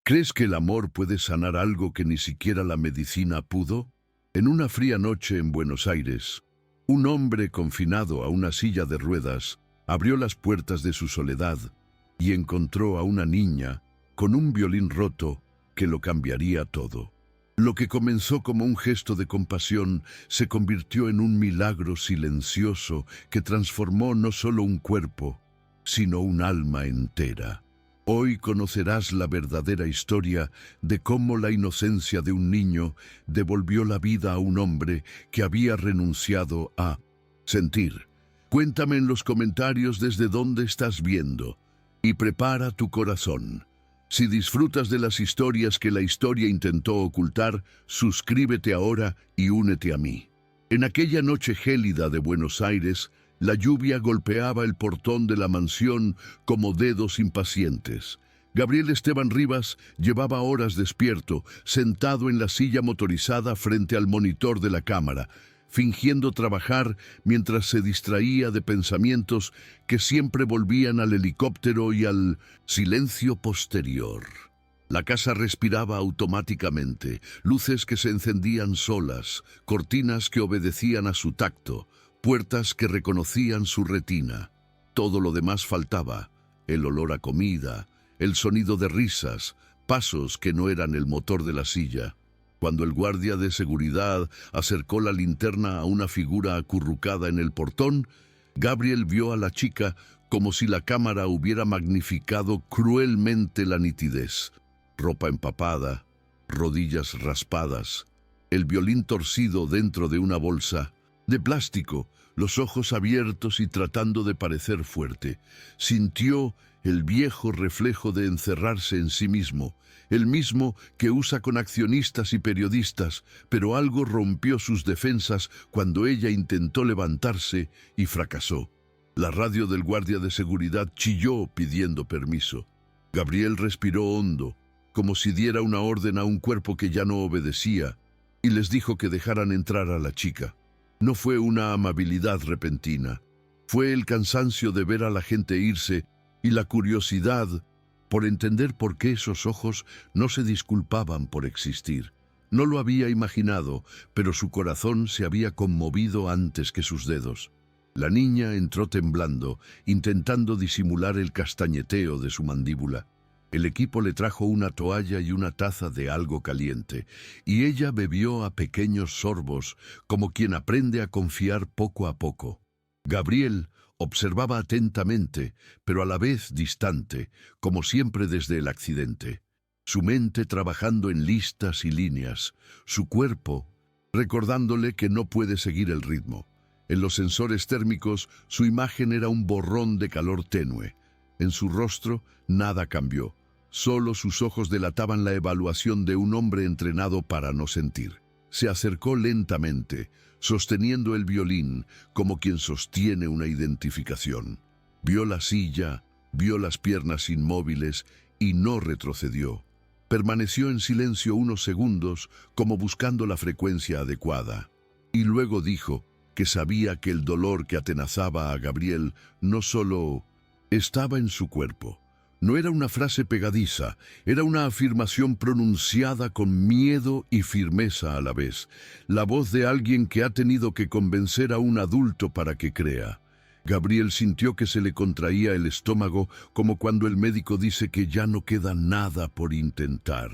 ¿Crees que el amor puede sanar algo que ni siquiera la medicina pudo? En una fría noche en Buenos Aires, un hombre confinado a una silla de ruedas abrió las puertas de su soledad y encontró a una niña con un violín roto que lo cambiaría todo. Lo que comenzó como un gesto de compasión se convirtió en un milagro silencioso que transformó no solo un cuerpo, sino un alma entera. Hoy conocerás la verdadera historia de cómo la inocencia de un niño devolvió la vida a un hombre que había renunciado a sentir. Cuéntame en los comentarios desde dónde estás viendo y prepara tu corazón. Si disfrutas de las historias que la historia intentó ocultar, suscríbete ahora y únete a mí. En aquella noche gélida de Buenos Aires, la lluvia golpeaba el portón de la mansión como dedos impacientes. Gabriel Esteban Rivas llevaba horas despierto, sentado en la silla motorizada frente al monitor de la cámara, fingiendo trabajar mientras se distraía de pensamientos que siempre volvían al helicóptero y al silencio posterior. La casa respiraba automáticamente, luces que se encendían solas, cortinas que obedecían a su tacto, puertas que reconocían su retina. Todo lo demás faltaba: el olor a comida, el sonido de risas, pasos que no eran el motor de la silla. Cuando el guardia de seguridad acercó la linterna a una figura acurrucada en el portón, Gabriel vio a la chica como si la cámara hubiera magnificado cruelmente la nitidez. Ropa empapada, rodillas raspadas, el violín torcido dentro de una bolsa de plástico, los ojos abiertos y tratando de parecer fuerte. Sintió el viejo reflejo de encerrarse en sí mismo, el mismo que usa con accionistas y periodistas, pero algo rompió sus defensas cuando ella intentó levantarse y fracasó. La radio del guardia de seguridad chilló pidiendo permiso. Gabriel respiró hondo, como si diera una orden a un cuerpo que ya no obedecía, y les dijo que dejaran entrar a la chica. No fue una amabilidad repentina, fue el cansancio de ver a la gente irse y la curiosidad por entender por qué esos ojos no se disculpaban por existir. No lo había imaginado, pero su corazón se había conmovido antes que sus dedos. La niña entró temblando, intentando disimular el castañeteo de su mandíbula. El equipo le trajo una toalla y una taza de algo caliente, y ella bebió a pequeños sorbos, como quien aprende a confiar poco a poco. Gabriel observaba atentamente, pero a la vez distante, como siempre desde el accidente. Su mente trabajando en listas y líneas, su cuerpo recordándole que no puede seguir el ritmo. En los sensores térmicos, su imagen era un borrón de calor tenue. En su rostro, nada cambió. Solo sus ojos delataban la evaluación de un hombre entrenado para no sentir. Se acercó lentamente, sosteniendo el violín como quien sostiene una identificación. Vio la silla, vio las piernas inmóviles y no retrocedió. Permaneció en silencio unos segundos, como buscando la frecuencia adecuada. Y luego dijo que sabía que el dolor que atenazaba a Gabriel no solo estaba en su cuerpo. No era una frase pegadiza, era una afirmación pronunciada con miedo y firmeza a la vez, la voz de alguien que ha tenido que convencer a un adulto para que crea. Gabriel sintió que se le contraía el estómago, como cuando el médico dice que ya no queda nada por intentar.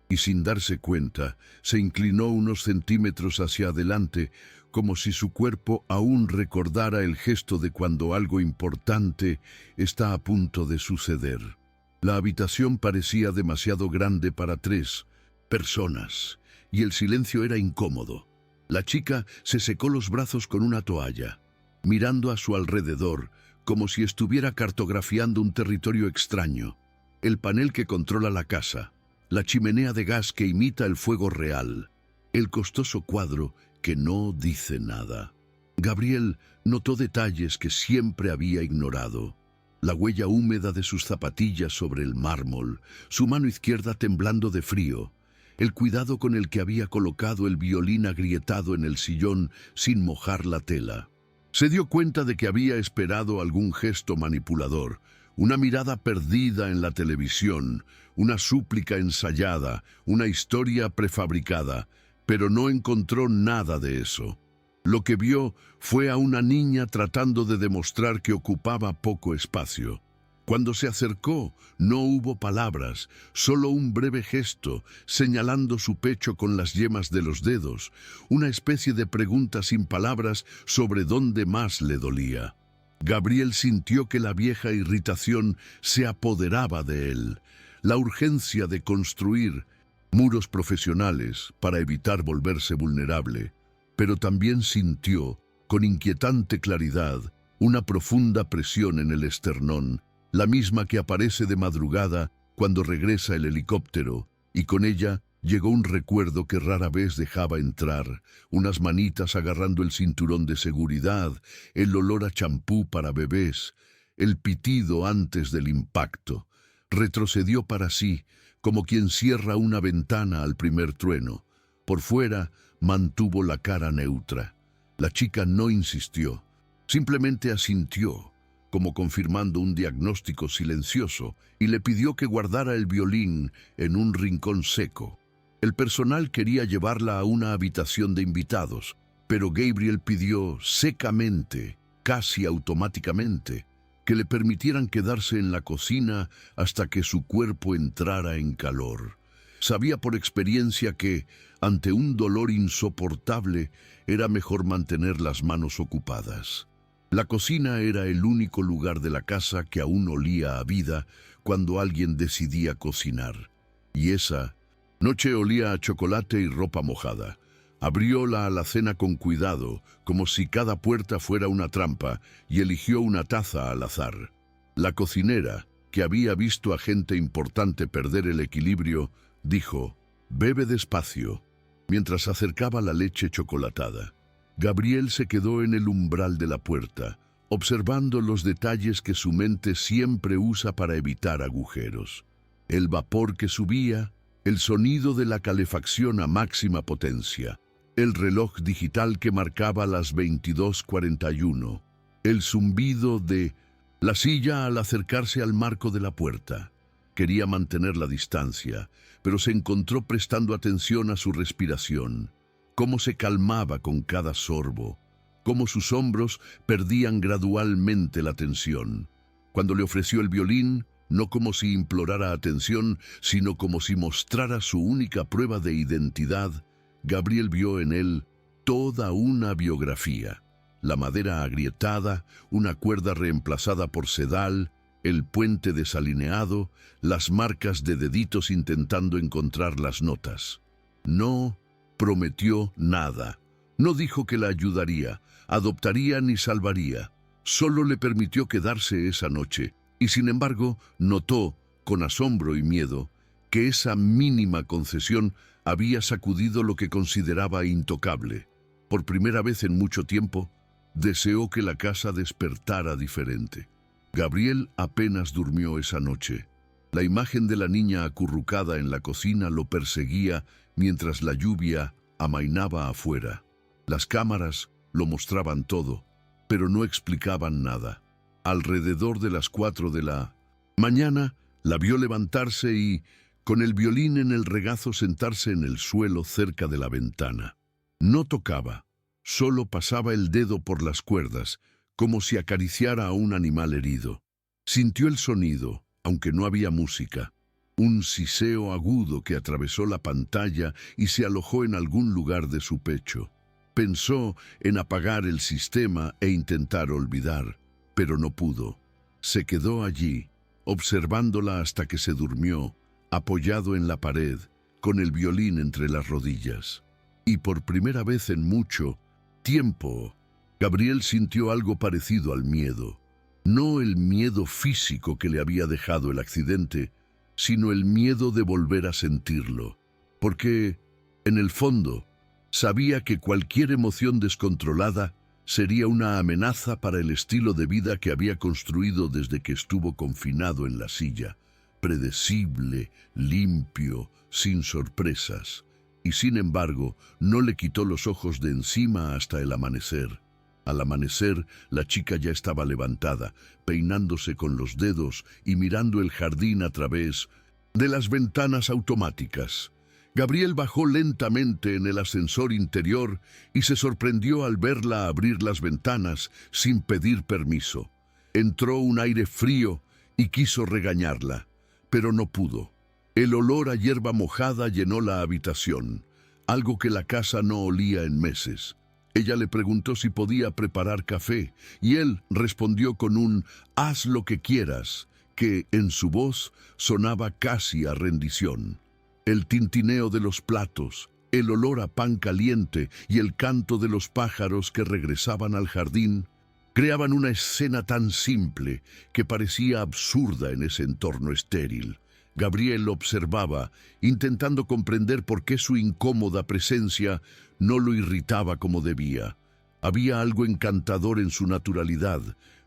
Y sin darse cuenta, se inclinó unos centímetros hacia adelante, como si su cuerpo aún recordara el gesto de cuando algo importante está a punto de suceder. La habitación parecía demasiado grande para 3 personas, y el silencio era incómodo. La chica se secó los brazos con una toalla, mirando a su alrededor, como si estuviera cartografiando un territorio extraño. El panel que controla la casa, la chimenea de gas que imita el fuego real, el costoso cuadro que no dice nada. Gabriel notó detalles que siempre había ignorado. La huella húmeda de sus zapatillas sobre el mármol, su mano izquierda temblando de frío, el cuidado con el que había colocado el violín agrietado en el sillón sin mojar la tela. Se dio cuenta de que había esperado algún gesto manipulador, una mirada perdida en la televisión, una súplica ensayada, una historia prefabricada, pero no encontró nada de eso. Lo que vio fue a una niña tratando de demostrar que ocupaba poco espacio. Cuando se acercó, no hubo palabras, solo un breve gesto, señalando su pecho con las yemas de los dedos, una especie de pregunta sin palabras sobre dónde más le dolía. Gabriel sintió que la vieja irritación se apoderaba de él, la urgencia de construir muros profesionales para evitar volverse vulnerable, pero también sintió, con inquietante claridad, una profunda presión en el esternón, la misma que aparece de madrugada cuando regresa el helicóptero, y con ella llegó un recuerdo que rara vez dejaba entrar, unas manitas agarrando el cinturón de seguridad, el olor a champú para bebés, el pitido antes del impacto. Retrocedió para sí, como quien cierra una ventana al primer trueno. Por fuera, mantuvo la cara neutra. La chica no insistió, simplemente asintió, como confirmando un diagnóstico silencioso, y le pidió que guardara el violín en un rincón seco. El personal quería llevarla a una habitación de invitados, pero Gabriel pidió secamente, casi automáticamente, que le permitieran quedarse en la cocina hasta que su cuerpo entrara en calor. Sabía por experiencia que, ante un dolor insoportable, era mejor mantener las manos ocupadas. La cocina era el único lugar de la casa que aún olía a vida cuando alguien decidía cocinar. Y esa noche olía a chocolate y ropa mojada. Abrió la alacena con cuidado, como si cada puerta fuera una trampa, y eligió una taza al azar. La cocinera, que había visto a gente importante perder el equilibrio, dijo: «Bebe despacio», mientras acercaba la leche chocolatada. Gabriel se quedó en el umbral de la puerta, observando los detalles que su mente siempre usa para evitar agujeros. El vapor que subía, el sonido de la calefacción a máxima potencia, el reloj digital que marcaba las 22:41, el zumbido de la silla al acercarse al marco de la puerta. Quería mantener la distancia, pero se encontró prestando atención a su respiración, cómo se calmaba con cada sorbo, cómo sus hombros perdían gradualmente la tensión. Cuando le ofreció el violín, no como si implorara atención, sino como si mostrara su única prueba de identidad, Gabriel vio en él toda una biografía. La madera agrietada, una cuerda reemplazada por sedal, el puente desalineado, las marcas de deditos intentando encontrar las notas. No prometió nada. No dijo que la ayudaría, adoptaría ni salvaría. Solo le permitió quedarse esa noche, y sin embargo notó, con asombro y miedo, que esa mínima concesión había sacudido lo que consideraba intocable. Por primera vez en mucho tiempo, deseó que la casa despertara diferente. Gabriel apenas durmió esa noche. La imagen de la niña acurrucada en la cocina lo perseguía mientras la lluvia amainaba afuera. Las cámaras lo mostraban todo, pero no explicaban nada. Alrededor de las 4 de la mañana, la vio levantarse y, con el violín en el regazo, sentarse en el suelo cerca de la ventana. No tocaba, solo pasaba el dedo por las cuerdas, como si acariciara a un animal herido. Sintió el sonido, aunque no había música, un siseo agudo que atravesó la pantalla y se alojó en algún lugar de su pecho. Pensó en apagar el sistema e intentar olvidar, pero no pudo. Se quedó allí, observándola hasta que se durmió, apoyado en la pared, con el violín entre las rodillas. Y por primera vez en mucho tiempo, Gabriel sintió algo parecido al miedo. No el miedo físico que le había dejado el accidente, sino el miedo de volver a sentirlo. Porque, en el fondo, sabía que cualquier emoción descontrolada sería una amenaza para el estilo de vida que había construido desde que estuvo confinado en la silla. Predecible, limpio, sin sorpresas. Y sin embargo, no le quitó los ojos de encima hasta el amanecer. Al amanecer, la chica ya estaba levantada, peinándose con los dedos y mirando el jardín a través de las ventanas automáticas. Gabriel bajó lentamente en el ascensor interior y se sorprendió al verla abrir las ventanas sin pedir permiso. Entró un aire frío y quiso regañarla, pero no pudo. El olor a hierba mojada llenó la habitación, algo que la casa no olía en meses. Ella le preguntó si podía preparar café, y él respondió con un «haz lo que quieras», que en su voz sonaba casi a rendición. El tintineo de los platos, el olor a pan caliente y el canto de los pájaros que regresaban al jardín creaban una escena tan simple que parecía absurda en ese entorno estéril. Gabriel observaba, intentando comprender por qué su incómoda presencia no lo irritaba como debía. Había algo encantador en su naturalidad,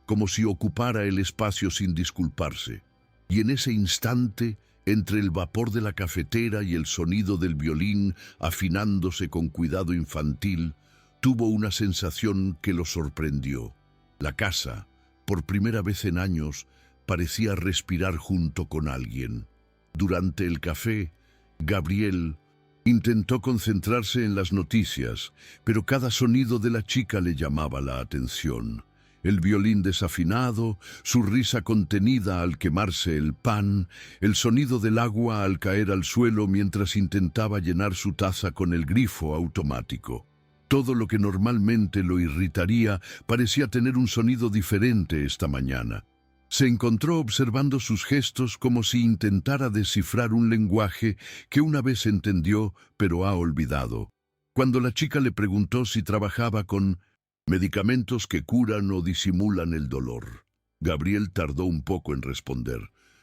como si ocupara el espacio sin disculparse. Y en ese instante, entre el vapor de la cafetera y el sonido del violín afinándose con cuidado infantil, tuvo una sensación que lo sorprendió. La casa, por primera vez en años, parecía respirar junto con alguien. Durante el café, Gabriel intentó concentrarse en las noticias, pero cada sonido de la chica le llamaba la atención. El violín desafinado, su risa contenida al quemarse el pan, el sonido del agua al caer al suelo mientras intentaba llenar su taza con el grifo automático. Todo lo que normalmente lo irritaría parecía tener un sonido diferente esta mañana. Se encontró observando sus gestos como si intentara descifrar un lenguaje que una vez entendió pero ha olvidado. Cuando la chica le preguntó si trabajaba con medicamentos que curan o disimulan el dolor, Gabriel tardó un poco en responder.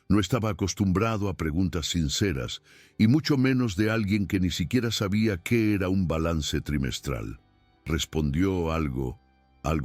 No estaba acostumbrado a preguntas sinceras, y mucho menos de alguien que ni siquiera sabía qué era un balance trimestral. Respondió algo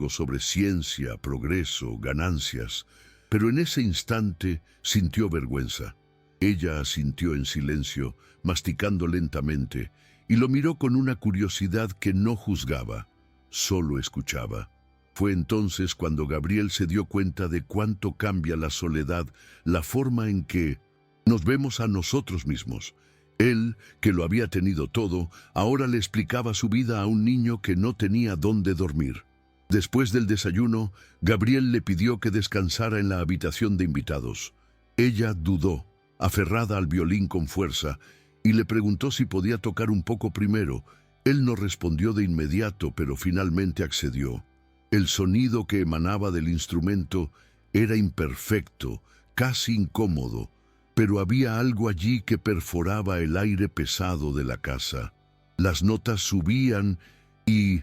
sobre ciencia, progreso, ganancias, pero en ese instante sintió vergüenza. Ella asintió en silencio, masticando lentamente, y lo miró con una curiosidad que no juzgaba, solo escuchaba. Fue entonces cuando Gabriel se dio cuenta de cuánto cambia la soledad, la forma en que nos vemos a nosotros mismos. Él, que lo había tenido todo, ahora le explicaba su vida a un niño que no tenía dónde dormir. Después del desayuno, Gabriel le pidió que descansara en la habitación de invitados. Ella dudó, aferrada al violín con fuerza, y le preguntó si podía tocar un poco primero. Él no respondió de inmediato, pero finalmente accedió. El sonido que emanaba del instrumento era imperfecto, casi incómodo, pero había algo allí que perforaba el aire pesado de la casa. Las notas subían y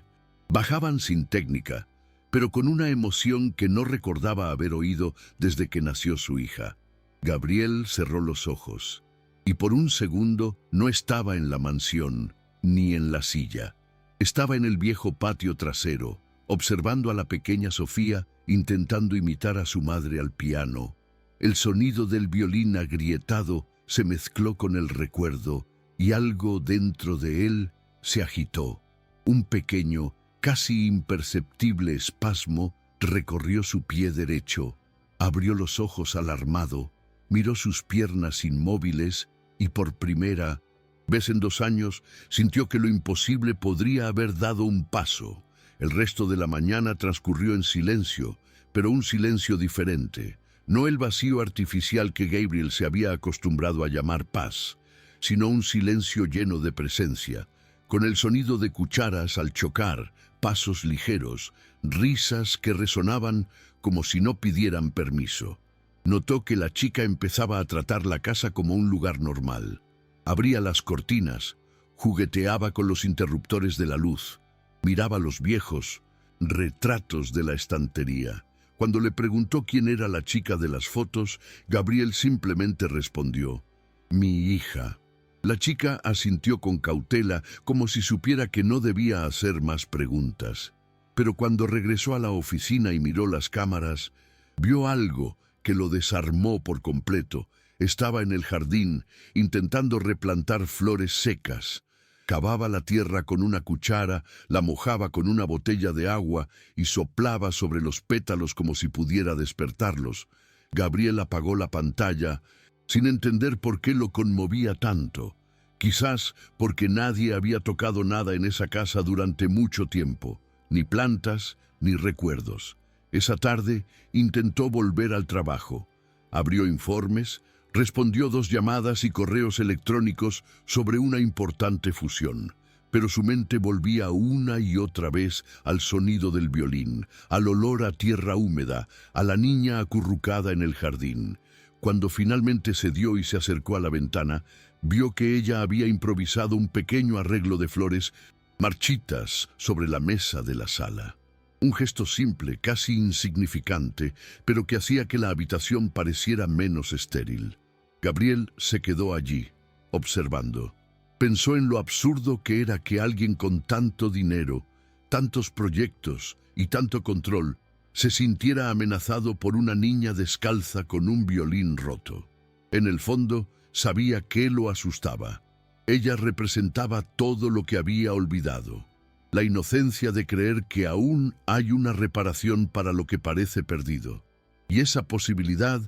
bajaban sin técnica, pero con una emoción que no recordaba haber oído desde que nació su hija. Gabriel cerró los ojos, y por un segundo no estaba en la mansión, ni en la silla. Estaba en el viejo patio trasero, observando a la pequeña Sofía intentando imitar a su madre al piano. El sonido del violín agrietado se mezcló con el recuerdo, y algo dentro de él se agitó. Un pequeño, casi imperceptible espasmo recorrió su pie derecho. Abrió los ojos alarmado, miró sus piernas inmóviles y por primera vez en 2 años sintió que lo imposible podría haber dado un paso. El resto de la mañana transcurrió en silencio, pero un silencio diferente. No el vacío artificial que Gabriel se había acostumbrado a llamar paz, sino un silencio lleno de presencia, con el sonido de cucharas al chocar, pasos ligeros, risas que resonaban como si no pidieran permiso. Notó que la chica empezaba a tratar la casa como un lugar normal. Abría las cortinas, jugueteaba con los interruptores de la luz, miraba los viejos retratos de la estantería. Cuando le preguntó quién era la chica de las fotos, Gabriel simplemente respondió: «Mi hija». La chica asintió con cautela, como si supiera que no debía hacer más preguntas. Pero cuando regresó a la oficina y miró las cámaras, vio algo que lo desarmó por completo. Estaba en el jardín, intentando replantar flores secas. Cavaba la tierra con una cuchara, la mojaba con una botella de agua y soplaba sobre los pétalos como si pudiera despertarlos. Gabriel apagó la pantalla, sin entender por qué lo conmovía tanto. Quizás porque nadie había tocado nada en esa casa durante mucho tiempo, ni plantas, ni recuerdos. Esa tarde intentó volver al trabajo. Abrió informes, respondió 2 llamadas y correos electrónicos sobre una importante fusión, pero su mente volvía una y otra vez al sonido del violín, al olor a tierra húmeda, a la niña acurrucada en el jardín. Cuando finalmente cedió y se acercó a la ventana, vio que ella había improvisado un pequeño arreglo de flores marchitas sobre la mesa de la sala. Un gesto simple, casi insignificante, pero que hacía que la habitación pareciera menos estéril. Gabriel se quedó allí, observando. Pensó en lo absurdo que era que alguien con tanto dinero, tantos proyectos y tanto control se sintiera amenazado por una niña descalza con un violín roto. En el fondo, sabía que lo asustaba. Ella representaba todo lo que había olvidado. La inocencia de creer que aún hay una reparación para lo que parece perdido. Y esa posibilidad,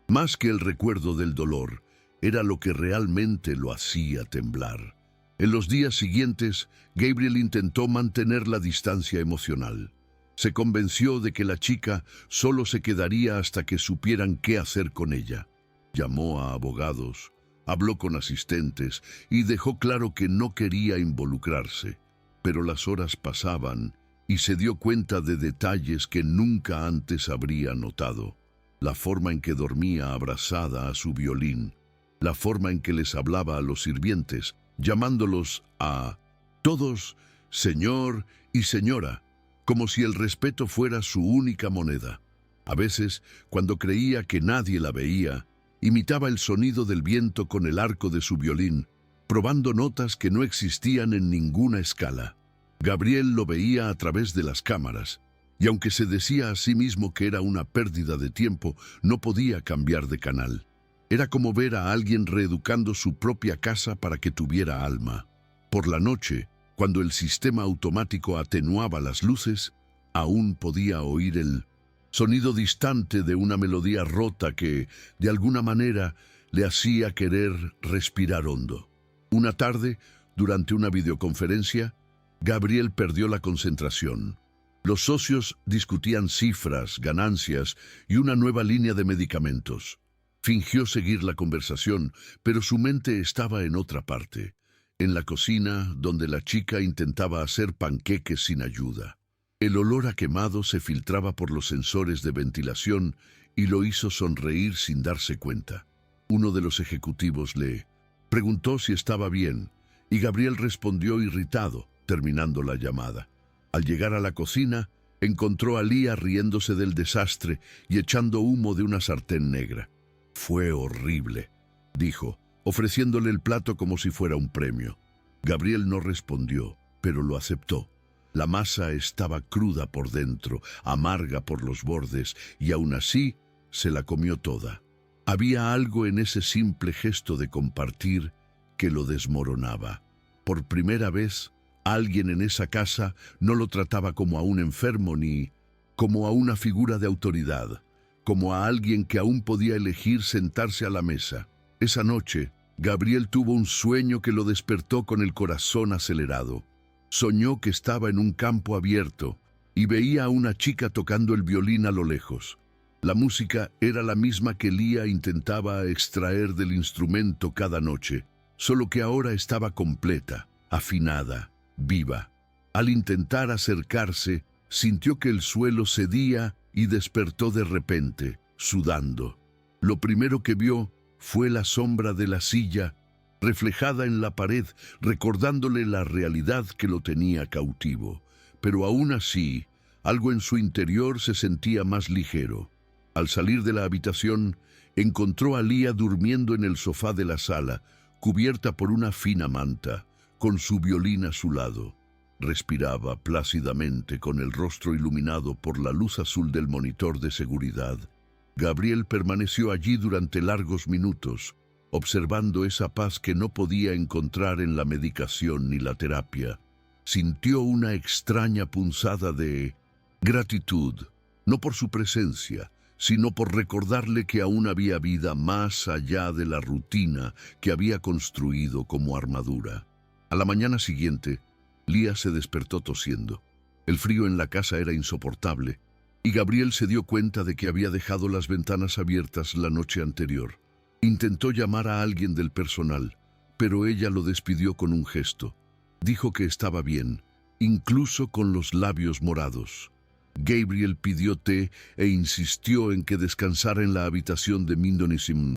más que el recuerdo del dolor, era lo que realmente lo hacía temblar. En los días siguientes, Gabriel intentó mantener la distancia emocional. Se convenció de que la chica solo se quedaría hasta que supieran qué hacer con ella. Llamó a abogados, habló con asistentes y dejó claro que no quería involucrarse. Pero las horas pasaban y se dio cuenta de detalles que nunca antes habría notado. La forma en que dormía abrazada a su violín, la forma en que les hablaba a los sirvientes, llamándolos a todos señor y señora, como si el respeto fuera su única moneda. A veces, cuando creía que nadie la veía, imitaba el sonido del viento con el arco de su violín, probando notas que no existían en ninguna escala. Gabriel lo veía a través de las cámaras, y aunque se decía a sí mismo que era una pérdida de tiempo, no podía cambiar de canal. Era como ver a alguien reeducando su propia casa para que tuviera alma. Por la noche, cuando el sistema automático atenuaba las luces, aún podía oír el sonido distante de una melodía rota que, de alguna manera, le hacía querer respirar hondo. Una tarde, durante una videoconferencia, Gabriel perdió la concentración. Los socios discutían cifras, ganancias y una nueva línea de medicamentos. Fingió seguir la conversación, pero su mente estaba en otra parte, en la cocina donde la chica intentaba hacer panqueques sin ayuda. El olor a quemado se filtraba por los sensores de ventilación y lo hizo sonreír sin darse cuenta. Uno de los ejecutivos le preguntó si estaba bien, y Gabriel respondió irritado, terminando la llamada. Al llegar a la cocina, encontró a Lía riéndose del desastre y echando humo de una sartén negra. «Fue horrible», dijo, ofreciéndole el plato como si fuera un premio. Gabriel no respondió, pero lo aceptó. La masa estaba cruda por dentro, amarga por los bordes, y aún así se la comió toda. Había algo en ese simple gesto de compartir que lo desmoronaba. Por primera vez, alguien en esa casa no lo trataba como a un enfermo ni como a una figura de autoridad, como a alguien que aún podía elegir sentarse a la mesa. Esa noche, Gabriel tuvo un sueño que lo despertó con el corazón acelerado. Soñó que estaba en un campo abierto y veía a una chica tocando el violín a lo lejos. La música era la misma que Lía intentaba extraer del instrumento cada noche, solo que ahora estaba completa, afinada, viva. Al intentar acercarse, sintió que el suelo cedía y despertó de repente, sudando. Lo primero que vio fue la sombra de la silla, reflejada en la pared, recordándole la realidad que lo tenía cautivo. Pero aún así, algo en su interior se sentía más ligero. Al salir de la habitación, encontró a Lía durmiendo en el sofá de la sala, cubierta por una fina manta, con su violín a su lado. Respiraba plácidamente con el rostro iluminado por la luz azul del monitor de seguridad. Gabriel permaneció allí durante largos minutos, observando esa paz que no podía encontrar en la medicación ni la terapia. Sintió una extraña punzada de gratitud, no por su presencia, sino por recordarle que aún había vida más allá de la rutina que había construido como armadura. A la mañana siguiente, Lía se despertó tosiendo. El frío en la casa era insoportable, y Gabriel se dio cuenta de que había dejado las ventanas abiertas la noche anterior. Intentó llamar a alguien del personal, pero ella lo despidió con un gesto. Dijo que estaba bien, incluso con los labios morados. Gabriel pidió té e insistió en que descansara en la habitación de Mindonism.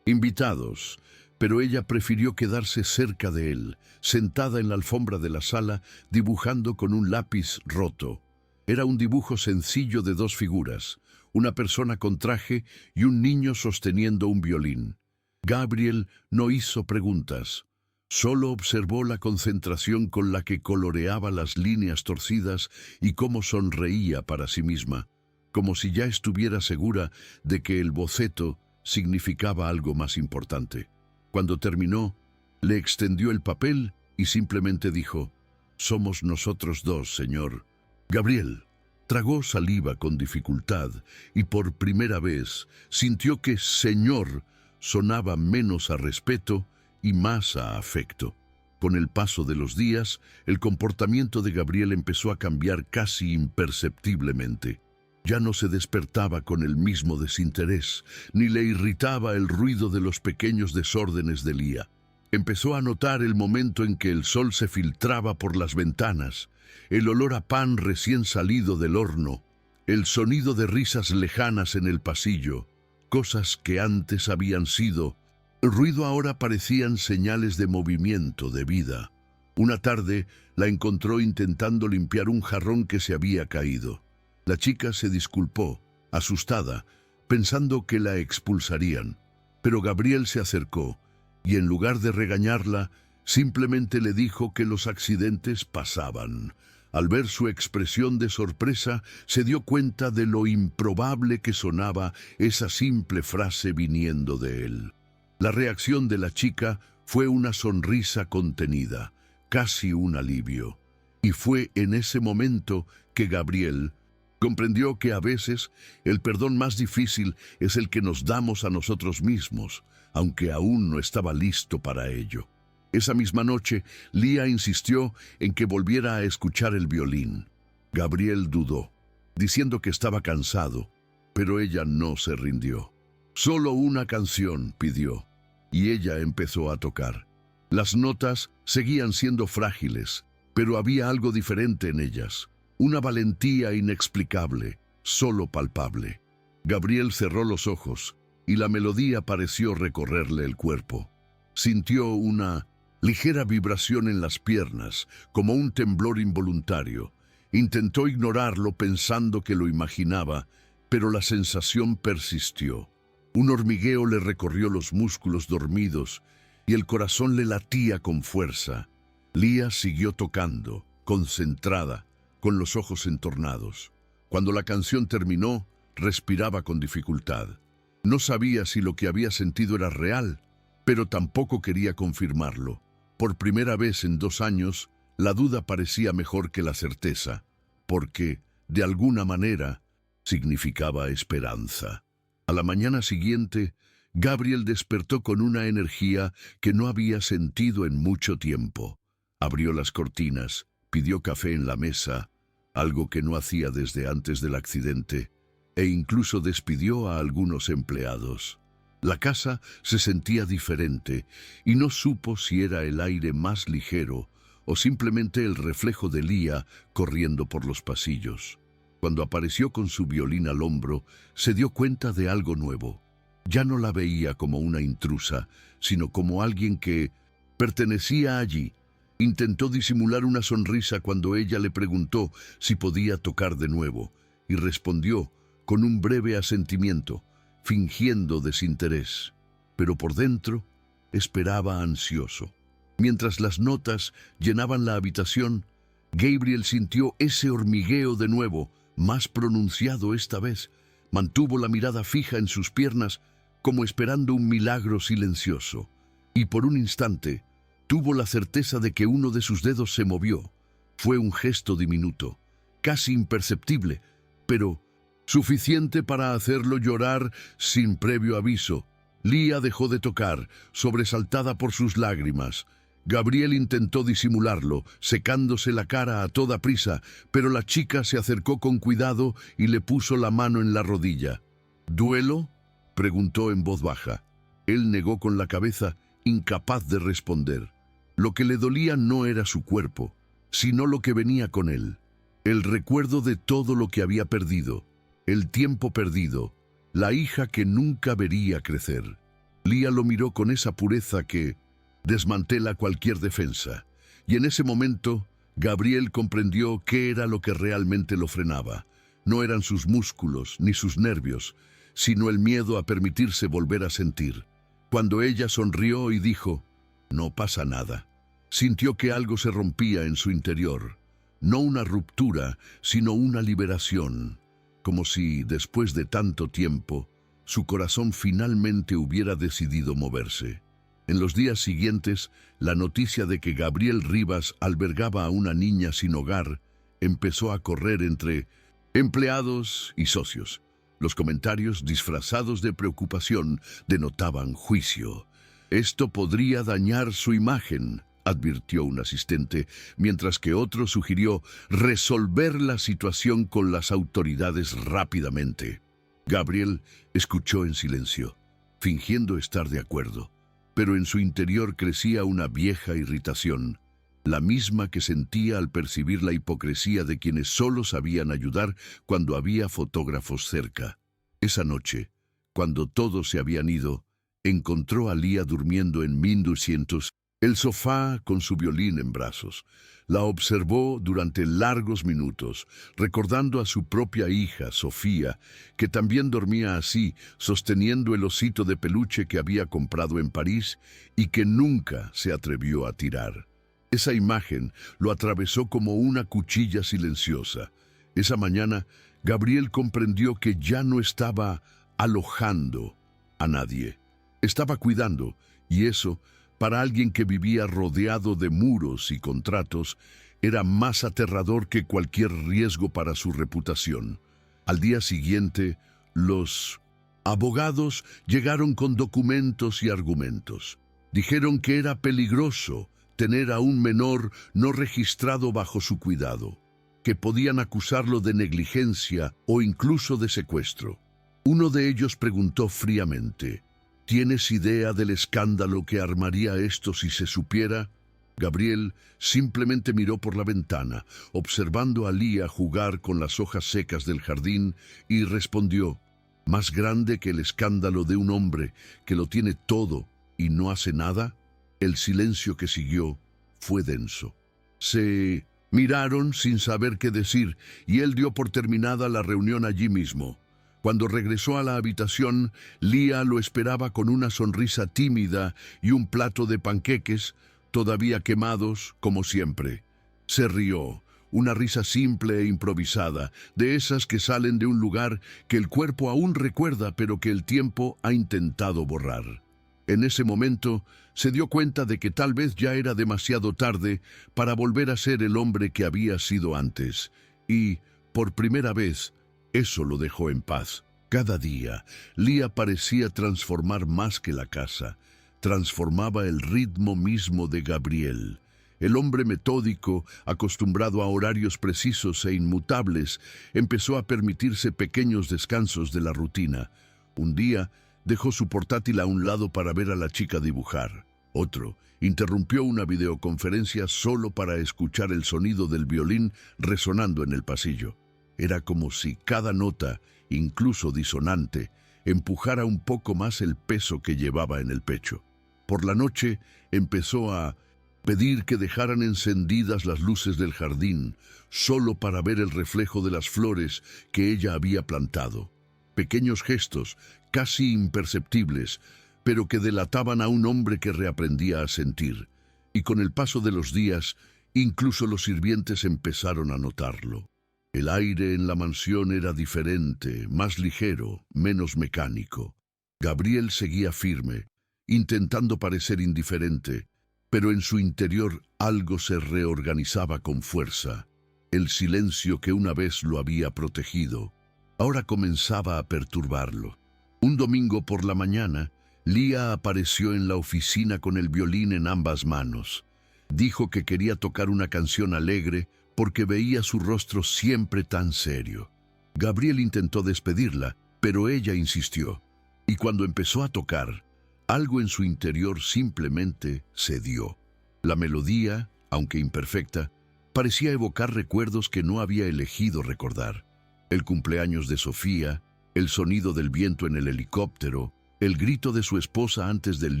Invitados, pero ella prefirió quedarse cerca de él, sentada en la alfombra de la sala, dibujando con un lápiz roto. Era un dibujo sencillo de dos figuras, una persona con traje y un niño sosteniendo un violín. Gabriel no hizo preguntas. Solo observó la concentración con la que coloreaba las líneas torcidas y cómo sonreía para sí misma, como si ya estuviera segura de que el boceto significaba algo más importante. Cuando terminó, le extendió el papel y simplemente dijo: «Somos nosotros dos, señor». Gabriel tragó saliva con dificultad y por primera vez sintió que «señor» sonaba menos a respeto y más a afecto. Con el paso de los días, el comportamiento de Gabriel empezó a cambiar casi imperceptiblemente. Ya no se despertaba con el mismo desinterés, ni le irritaba el ruido de los pequeños desórdenes de Lía. Empezó a notar el momento en que el sol se filtraba por las ventanas, el olor a pan recién salido del horno, el sonido de risas lejanas en el pasillo, cosas que antes habían sido el ruido ahora parecían señales de movimiento, de vida. Una tarde la encontró intentando limpiar un jarrón que se había caído. La chica se disculpó, asustada, pensando que la expulsarían. Pero Gabriel se acercó y en lugar de regañarla, simplemente le dijo que los accidentes pasaban. Al ver su expresión de sorpresa, se dio cuenta de lo improbable que sonaba esa simple frase viniendo de él. La reacción de la chica fue una sonrisa contenida, casi un alivio. Y fue en ese momento que Gabriel comprendió que a veces el perdón más difícil es el que nos damos a nosotros mismos, aunque aún no estaba listo para ello. Esa misma noche, Lía insistió en que volviera a escuchar el violín. Gabriel dudó, diciendo que estaba cansado, pero ella no se rindió. «Solo una canción», pidió, y ella empezó a tocar. Las notas seguían siendo frágiles, pero había algo diferente en ellas, una valentía inexplicable, solo palpable. Gabriel cerró los ojos, y la melodía pareció recorrerle el cuerpo. Sintió una ligera vibración en las piernas, como un temblor involuntario. Intentó ignorarlo pensando que lo imaginaba, pero la sensación persistió. Un hormigueo le recorrió los músculos dormidos y el corazón le latía con fuerza. Lía siguió tocando, concentrada, con los ojos entornados. Cuando la canción terminó, respiraba con dificultad. No sabía si lo que había sentido era real, pero tampoco quería confirmarlo. Por primera vez en 2 años, la duda parecía mejor que la certeza, porque, de alguna manera, significaba esperanza. A la mañana siguiente, Gabriel despertó con una energía que no había sentido en mucho tiempo. Abrió las cortinas, pidió café en la mesa, algo que no hacía desde antes del accidente, e incluso despidió a algunos empleados. La casa se sentía diferente y no supo si era el aire más ligero o simplemente el reflejo de Lía corriendo por los pasillos. Cuando apareció con su violín al hombro, se dio cuenta de algo nuevo. Ya no la veía como una intrusa, sino como alguien que pertenecía allí. Intentó disimular una sonrisa cuando ella le preguntó si podía tocar de nuevo, y respondió con un breve asentimiento, fingiendo desinterés. Pero por dentro esperaba ansioso. Mientras las notas llenaban la habitación, Gabriel sintió ese hormigueo de nuevo, más pronunciado esta vez. Mantuvo la mirada fija en sus piernas, como esperando un milagro silencioso, y por un instante tuvo la certeza de que uno de sus dedos se movió. Fue un gesto diminuto, casi imperceptible, pero suficiente para hacerlo llorar sin previo aviso. Lía dejó de tocar, sobresaltada por sus lágrimas. Gabriel intentó disimularlo, secándose la cara a toda prisa, pero la chica se acercó con cuidado y le puso la mano en la rodilla. ¿Duelo?, preguntó en voz baja. Él negó con la cabeza, incapaz de responder. Lo que le dolía no era su cuerpo, sino lo que venía con él. El recuerdo de todo lo que había perdido, el tiempo perdido, la hija que nunca vería crecer. Lía lo miró con esa pureza que desmantela cualquier defensa, y en ese momento Gabriel comprendió qué era lo que realmente lo frenaba. No eran sus músculos ni sus nervios, sino el miedo a permitirse volver a sentir. Cuando ella sonrió y dijo, «No pasa nada», sintió que algo se rompía en su interior. No una ruptura, sino una liberación, como si, después de tanto tiempo, su corazón finalmente hubiera decidido moverse. En los días siguientes, la noticia de que Gabriel Rivas albergaba a una niña sin hogar empezó a correr entre empleados y socios. Los comentarios, disfrazados de preocupación, denotaban juicio. «Esto podría dañar su imagen», advirtió un asistente, mientras que otro sugirió resolver la situación con las autoridades rápidamente. Gabriel escuchó en silencio, fingiendo estar de acuerdo, pero en su interior crecía una vieja irritación, la misma que sentía al percibir la hipocresía de quienes solo sabían ayudar cuando había fotógrafos cerca. Esa noche, cuando todos se habían ido, encontró a Lía durmiendo en 1200, el sofá con su violín en brazos. La observó durante largos minutos, recordando a su propia hija, Sofía, que también dormía así, sosteniendo el osito de peluche que había comprado en París y que nunca se atrevió a tirar. Esa imagen lo atravesó como una cuchilla silenciosa. Esa mañana, Gabriel comprendió que ya no estaba alojando a nadie. Estaba cuidando, y eso, para alguien que vivía rodeado de muros y contratos, era más aterrador que cualquier riesgo para su reputación. Al día siguiente, los abogados llegaron con documentos y argumentos. Dijeron que era peligroso tener a un menor no registrado bajo su cuidado, que podían acusarlo de negligencia o incluso de secuestro. Uno de ellos preguntó fríamente, ¿tienes idea del escándalo que armaría esto si se supiera? Gabriel simplemente miró por la ventana, observando a Lía jugar con las hojas secas del jardín, y respondió, ¿más grande que el escándalo de un hombre que lo tiene todo y no hace nada? El silencio que siguió fue denso. Se miraron sin saber qué decir, y él dio por terminada la reunión allí mismo. Cuando regresó a la habitación, Lía lo esperaba con una sonrisa tímida y un plato de panqueques, todavía quemados, como siempre. Se rió, una risa simple e improvisada, de esas que salen de un lugar que el cuerpo aún recuerda, pero que el tiempo ha intentado borrar. En ese momento, se dio cuenta de que tal vez ya era demasiado tarde para volver a ser el hombre que había sido antes, y, por primera vez, eso lo dejó en paz. Cada día, Lía parecía transformar más que la casa. Transformaba el ritmo mismo de Gabriel. El hombre metódico, acostumbrado a horarios precisos e inmutables, empezó a permitirse pequeños descansos de la rutina. Un día, dejó su portátil a un lado para ver a la chica dibujar. Otro interrumpió una videoconferencia solo para escuchar el sonido del violín resonando en el pasillo. Era como si cada nota, incluso disonante, empujara un poco más el peso que llevaba en el pecho. Por la noche empezó a pedir que dejaran encendidas las luces del jardín, solo para ver el reflejo de las flores que ella había plantado. Pequeños gestos, casi imperceptibles, pero que delataban a un hombre que reaprendía a sentir. Y con el paso de los días, incluso los sirvientes empezaron a notarlo. El aire en la mansión era diferente, más ligero, menos mecánico. Gabriel seguía firme, intentando parecer indiferente, pero en su interior algo se reorganizaba con fuerza. El silencio que una vez lo había protegido, ahora comenzaba a perturbarlo. Un domingo por la mañana, Lía apareció en la oficina con el violín en ambas manos. Dijo que quería tocar una canción alegre porque veía su rostro siempre tan serio. Gabriel intentó despedirla, pero ella insistió, y cuando empezó a tocar, algo en su interior simplemente cedió. La melodía, aunque imperfecta, parecía evocar recuerdos que no había elegido recordar. El cumpleaños de Sofía, el sonido del viento en el helicóptero, el grito de su esposa antes del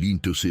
Lintus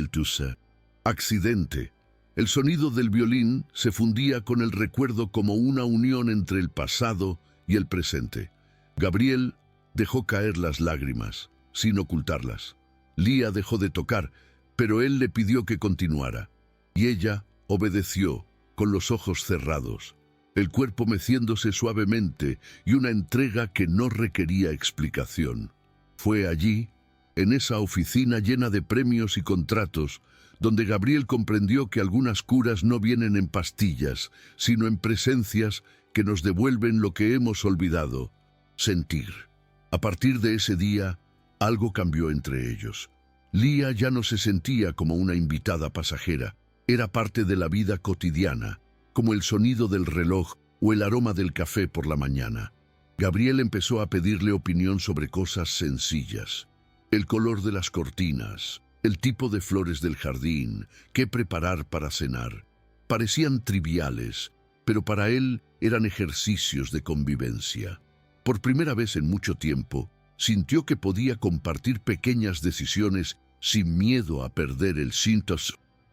accidente. El sonido del violín se fundía con el recuerdo como una unión entre el pasado y el presente. Gabriel dejó caer las lágrimas, sin ocultarlas. Lía dejó de tocar, pero él le pidió que continuara, y ella obedeció, con los ojos cerrados, el cuerpo meciéndose suavemente y una entrega que no requería explicación. Fue allí, en esa oficina llena de premios y contratos, donde Gabriel comprendió que algunas curas no vienen en pastillas, sino en presencias que nos devuelven lo que hemos olvidado: sentir. A partir de ese día, algo cambió entre ellos. Lía ya no se sentía como una invitada pasajera, era parte de la vida cotidiana, como el sonido del reloj o el aroma del café por la mañana. Gabriel empezó a pedirle opinión sobre cosas sencillas: el color de las cortinas, el tipo de flores del jardín, qué preparar para cenar. Parecían triviales, pero para él eran ejercicios de convivencia. Por primera vez en mucho tiempo, sintió que podía compartir pequeñas decisiones sin miedo a perder el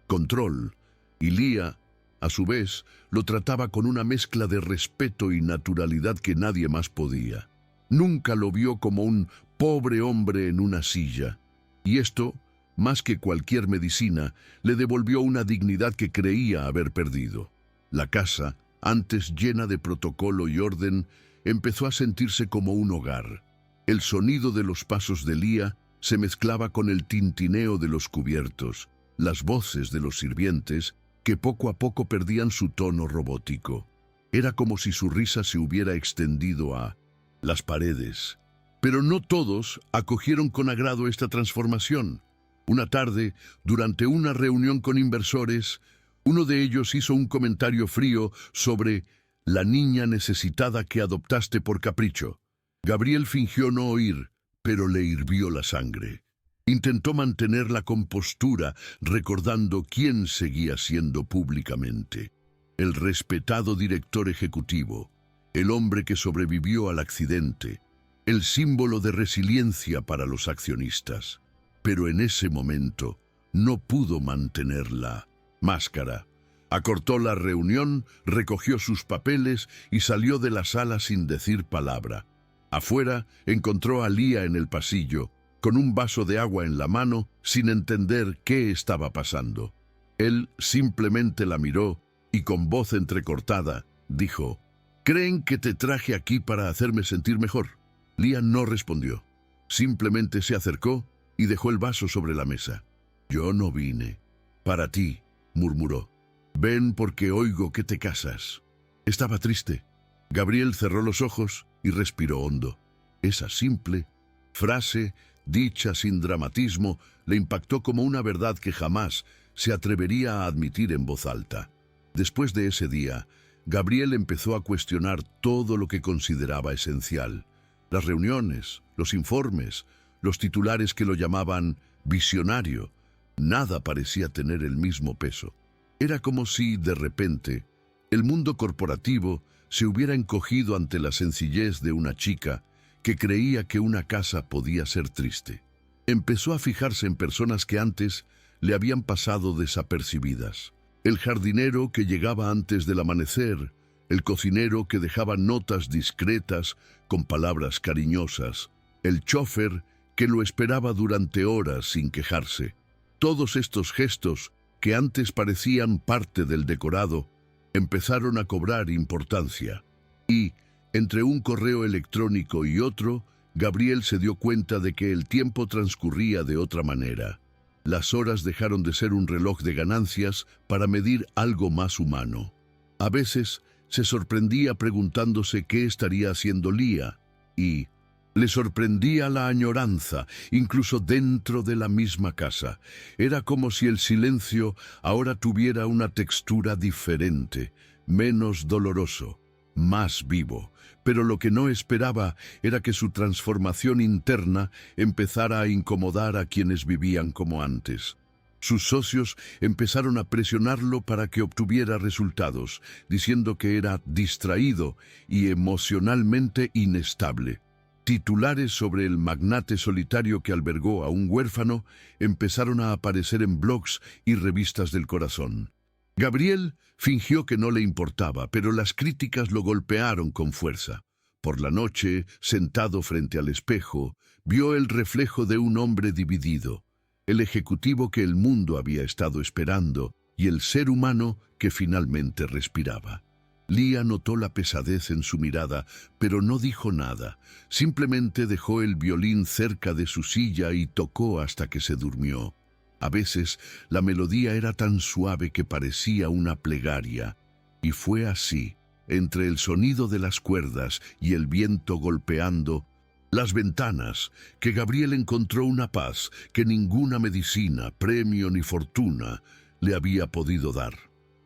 control, y Lía, a su vez, lo trataba con una mezcla de respeto y naturalidad que nadie más podía. Nunca lo vio como un pobre hombre en una silla, y esto, más que cualquier medicina, le devolvió una dignidad que creía haber perdido. La casa, antes llena de protocolo y orden, empezó a sentirse como un hogar. El sonido de los pasos de Lía se mezclaba con el tintineo de los cubiertos, las voces de los sirvientes, que poco a poco perdían su tono robótico. Era como si su risa se hubiera extendido a las paredes. Pero no todos acogieron con agrado esta transformación. Una tarde, durante una reunión con inversores, uno de ellos hizo un comentario frío sobre la niña necesitada que adoptaste por capricho. Gabriel fingió no oír, pero le hirvió la sangre. Intentó mantener la compostura, recordando quién seguía siendo públicamente: el respetado director ejecutivo, el hombre que sobrevivió al accidente, el símbolo de resiliencia para los accionistas. Pero en ese momento no pudo mantener la máscara. Acortó la reunión, recogió sus papeles y salió de la sala sin decir palabra. Afuera encontró a Lía en el pasillo, con un vaso de agua en la mano, sin entender qué estaba pasando. Él simplemente la miró y con voz entrecortada dijo: «¿Creen que te traje aquí para hacerme sentir mejor?». Lía no respondió. Simplemente se acercó y dejó el vaso sobre la mesa. «Yo no vine para ti», murmuró. «Ven porque oigo que te casas». Estaba triste. Gabriel cerró los ojos y respiró hondo. Esa simple frase, dicha sin dramatismo, le impactó como una verdad que jamás se atrevería a admitir en voz alta. Después de ese día, Gabriel empezó a cuestionar todo lo que consideraba esencial: las reuniones, los informes, los titulares que lo llamaban visionario. Nada parecía tener el mismo peso. Era como si, de repente, el mundo corporativo se hubiera encogido ante la sencillez de una chica que creía que una casa podía ser triste. Empezó a fijarse en personas que antes le habían pasado desapercibidas: el jardinero que llegaba antes del amanecer, el cocinero que dejaba notas discretas con palabras cariñosas, el chófer que lo esperaba durante horas sin quejarse. Todos estos gestos, que antes parecían parte del decorado, empezaron a cobrar importancia. Y, entre un correo electrónico y otro, Gabriel se dio cuenta de que el tiempo transcurría de otra manera. Las horas dejaron de ser un reloj de ganancias para medir algo más humano. A veces se sorprendía preguntándose qué estaría haciendo Lía, y le sorprendía la añoranza, incluso dentro de la misma casa. Era como si el silencio ahora tuviera una textura diferente, menos doloroso, más vivo. Pero lo que no esperaba era que su transformación interna empezara a incomodar a quienes vivían como antes. Sus socios empezaron a presionarlo para que obtuviera resultados, diciendo que era distraído y emocionalmente inestable. Titulares sobre el magnate solitario que albergó a un huérfano empezaron a aparecer en blogs y revistas del corazón. Gabriel fingió que no le importaba, pero las críticas lo golpearon con fuerza. Por la noche, sentado frente al espejo, vio el reflejo de un hombre dividido, el ejecutivo que el mundo había estado esperando y el ser humano que finalmente respiraba. Lía notó la pesadez en su mirada, pero no dijo nada. Simplemente dejó el violín cerca de su silla y tocó hasta que se durmió. A veces, la melodía era tan suave que parecía una plegaria. Y fue así, entre el sonido de las cuerdas y el viento golpeando las ventanas, que Gabriel encontró una paz que ninguna medicina, premio ni fortuna le había podido dar.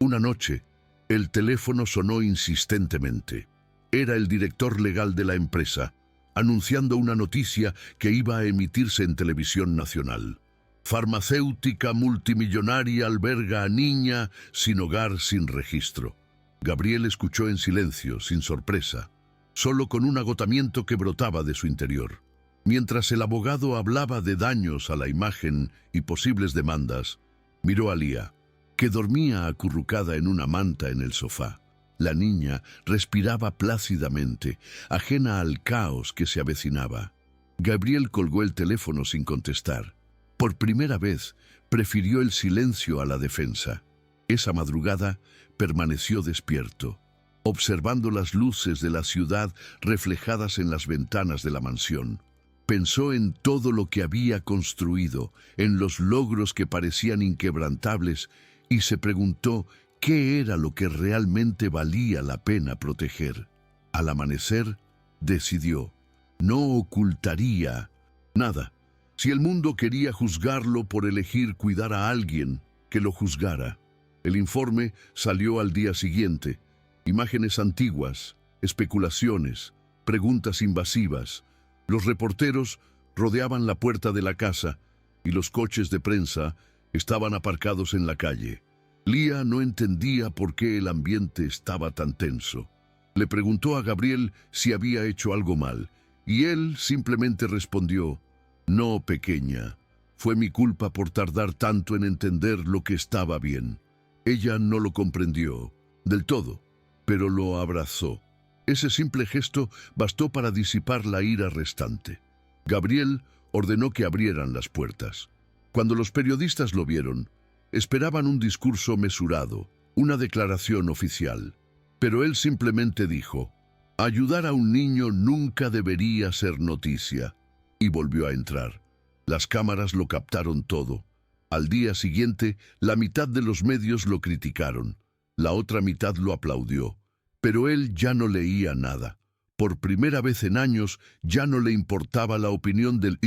Una noche, el teléfono sonó insistentemente. Era el director legal de la empresa, anunciando una noticia que iba a emitirse en televisión nacional. Farmacéutica multimillonaria alberga a niña sin hogar, sin registro. Gabriel escuchó en silencio, sin sorpresa, solo con un agotamiento que brotaba de su interior. Mientras el abogado hablaba de daños a la imagen y posibles demandas, miró a Lía, que dormía acurrucada en una manta en el sofá. La niña respiraba plácidamente, ajena al caos que se avecinaba. Gabriel colgó el teléfono sin contestar. Por primera vez, prefirió el silencio a la defensa. Esa madrugada permaneció despierto, observando las luces de la ciudad reflejadas en las ventanas de la mansión. Pensó en todo lo que había construido, en los logros que parecían inquebrantables, y se preguntó qué era lo que realmente valía la pena proteger. Al amanecer, decidió, no ocultaría nada. Si el mundo quería juzgarlo por elegir cuidar a alguien, que lo juzgara. El informe salió al día siguiente. Imágenes antiguas, especulaciones, preguntas invasivas. Los reporteros rodeaban la puerta de la casa y los coches de prensa estaban aparcados en la calle. Lía no entendía por qué el ambiente estaba tan tenso. Le preguntó a Gabriel si había hecho algo mal, y él simplemente respondió, «No, pequeña, fue mi culpa por tardar tanto en entender lo que estaba bien». Ella no lo comprendió del todo, pero lo abrazó. Ese simple gesto bastó para disipar la ira restante. Gabriel ordenó que abrieran las puertas. Cuando los periodistas lo vieron, esperaban un discurso mesurado, una declaración oficial. Pero él simplemente dijo, «Ayudar a un niño nunca debería ser noticia», y volvió a entrar. Las cámaras lo captaron todo. Al día siguiente, la mitad de los medios lo criticaron, la otra mitad lo aplaudió. Pero él ya no leía nada. Por primera vez en años, ya no le importaba la opinión del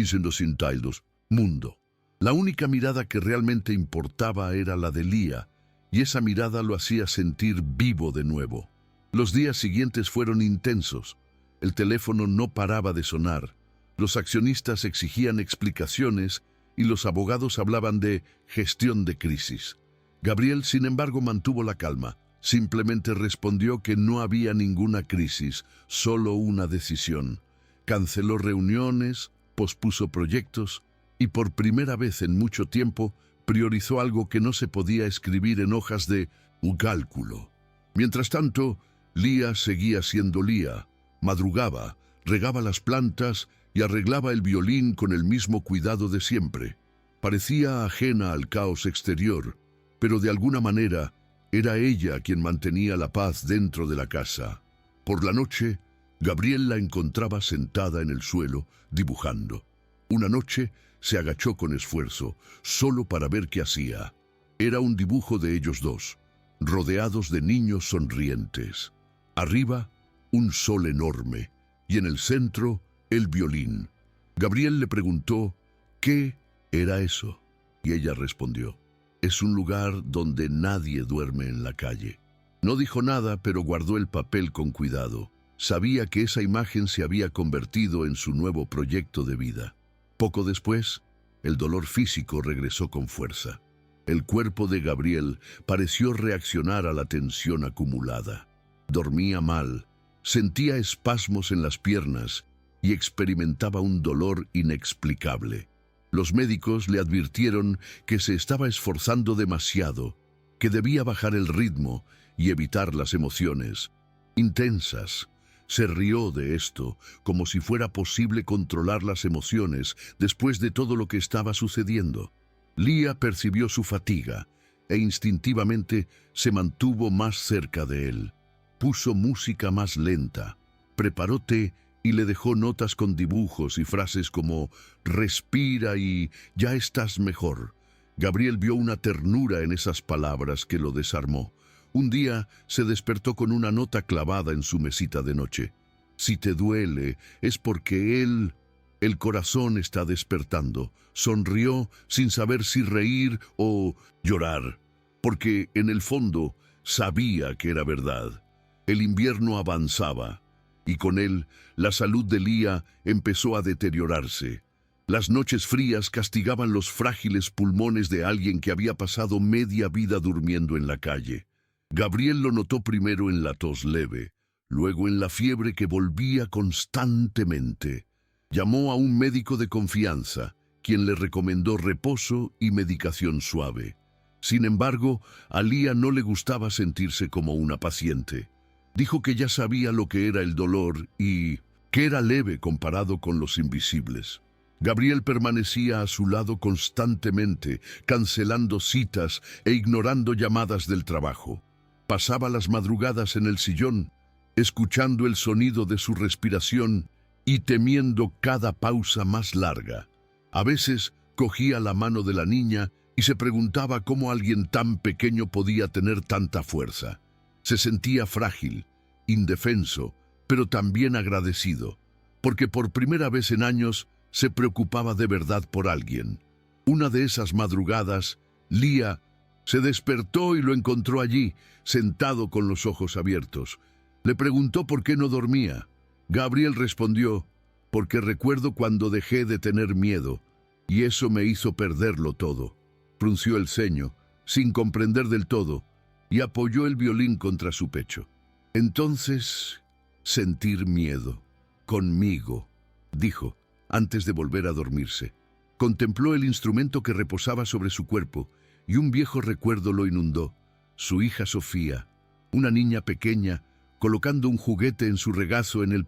mundo. La única mirada que realmente importaba era la de Lía, y esa mirada lo hacía sentir vivo de nuevo. Los días siguientes fueron intensos. El teléfono no paraba de sonar. Los accionistas exigían explicaciones y los abogados hablaban de gestión de crisis. Gabriel, sin embargo, mantuvo la calma. Simplemente respondió que no había ninguna crisis, solo una decisión. Canceló reuniones, pospuso proyectos y por primera vez en mucho tiempo priorizó algo que no se podía escribir en hojas de un cálculo. Mientras tanto, Lía seguía siendo Lía. Madrugaba, regaba las plantas y arreglaba el violín con el mismo cuidado de siempre. Parecía ajena al caos exterior, pero de alguna manera era ella quien mantenía la paz dentro de la casa. Por la noche, Gabriel la encontraba sentada en el suelo, dibujando. Una noche se agachó con esfuerzo, solo para ver qué hacía. Era un dibujo de ellos dos, rodeados de niños sonrientes. Arriba, un sol enorme, y en el centro, el violín. Gabriel le preguntó, ¿qué era eso? Y ella respondió, es un lugar donde nadie duerme en la calle. No dijo nada, pero guardó el papel con cuidado. Sabía que esa imagen se había convertido en su nuevo proyecto de vida. Poco después, el dolor físico regresó con fuerza. El cuerpo de Gabriel pareció reaccionar a la tensión acumulada. Dormía mal, sentía espasmos en las piernas y experimentaba un dolor inexplicable. Los médicos le advirtieron que se estaba esforzando demasiado, que debía bajar el ritmo y evitar las emociones intensas. Se rió de esto, como si fuera posible controlar las emociones después de todo lo que estaba sucediendo. Lía percibió su fatiga e instintivamente se mantuvo más cerca de él. Puso música más lenta, preparó té y le dejó notas con dibujos y frases como «respira» y «ya estás mejor». Gabriel vio una ternura en esas palabras que lo desarmó. Un día se despertó con una nota clavada en su mesita de noche. Si te duele, es porque el corazón está despertando. Sonrió sin saber si reír o llorar, porque en el fondo sabía que era verdad. El invierno avanzaba, y con él la salud de Lía empezó a deteriorarse. Las noches frías castigaban los frágiles pulmones de alguien que había pasado media vida durmiendo en la calle. Gabriel lo notó primero en la tos leve, luego en la fiebre que volvía constantemente. Llamó a un médico de confianza, quien le recomendó reposo y medicación suave. Sin embargo, a Lía no le gustaba sentirse como una paciente. Dijo que ya sabía lo que era el dolor y que era leve comparado con los invisibles. Gabriel permanecía a su lado constantemente, cancelando citas e ignorando llamadas del trabajo. Pasaba las madrugadas en el sillón, escuchando el sonido de su respiración y temiendo cada pausa más larga. A veces cogía la mano de la niña y se preguntaba cómo alguien tan pequeño podía tener tanta fuerza. Se sentía frágil, indefenso, pero también agradecido, porque por primera vez en años se preocupaba de verdad por alguien. Una de esas madrugadas, Lía se despertó y lo encontró allí, sentado con los ojos abiertos. Le preguntó por qué no dormía. Gabriel respondió, porque recuerdo cuando dejé de tener miedo, y eso me hizo perderlo todo. Frunció el ceño, sin comprender del todo, y apoyó el violín contra su pecho. Entonces, sentir miedo. Conmigo, dijo, antes de volver a dormirse. Contempló el instrumento que reposaba sobre su cuerpo, y un viejo recuerdo lo inundó. Su hija Sofía, una niña pequeña, colocando un juguete en su regazo en el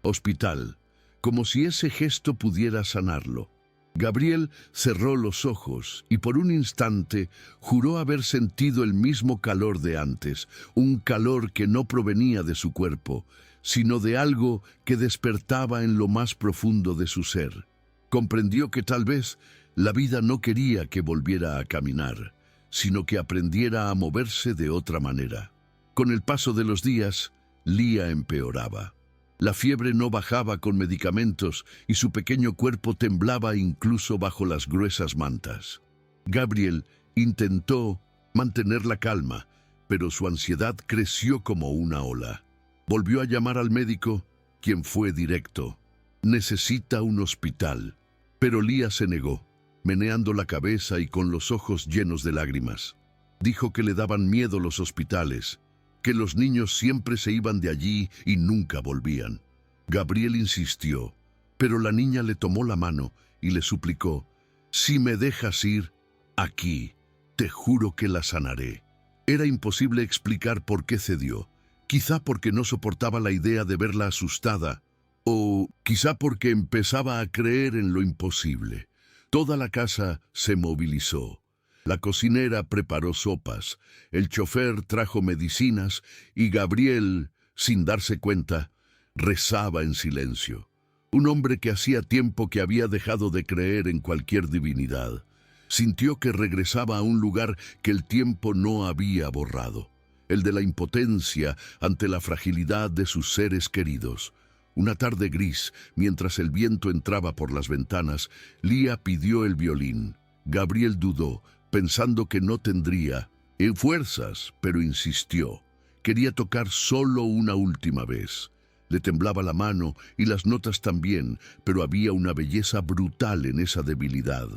hospital, como si ese gesto pudiera sanarlo. Gabriel cerró los ojos y por un instante juró haber sentido el mismo calor de antes, un calor que no provenía de su cuerpo, sino de algo que despertaba en lo más profundo de su ser. Comprendió que tal vez la vida no quería que volviera a caminar, sino que aprendiera a moverse de otra manera. Con el paso de los días, Lía empeoraba. La fiebre no bajaba con medicamentos y su pequeño cuerpo temblaba incluso bajo las gruesas mantas. Gabriel intentó mantener la calma, pero su ansiedad creció como una ola. Volvió a llamar al médico, quien fue directo. Necesita un hospital. Pero Lía se negó, meneando la cabeza y con los ojos llenos de lágrimas. Dijo que le daban miedo los hospitales, que los niños siempre se iban de allí y nunca volvían. Gabriel insistió, pero la niña le tomó la mano y le suplicó, «Si me dejas ir, aquí, te juro que la sanaré». Era imposible explicar por qué cedió, quizá porque no soportaba la idea de verla asustada, o quizá porque empezaba a creer en lo imposible. Toda la casa se movilizó. La cocinera preparó sopas, el chofer trajo medicinas y Gabriel Sin darse cuenta, rezaba en silencio. Un hombre que hacía tiempo que había dejado de creer en cualquier divinidad. Sintió que regresaba a un lugar que el tiempo no había borrado, el de la impotencia ante la fragilidad de sus seres queridos. Una tarde gris, mientras el viento entraba por las ventanas, Lía pidió el violín. Gabriel dudó, pensando que no tendría fuerzas, pero insistió. Quería tocar solo una última vez. Le temblaba la mano y las notas también, pero había una belleza brutal en esa debilidad.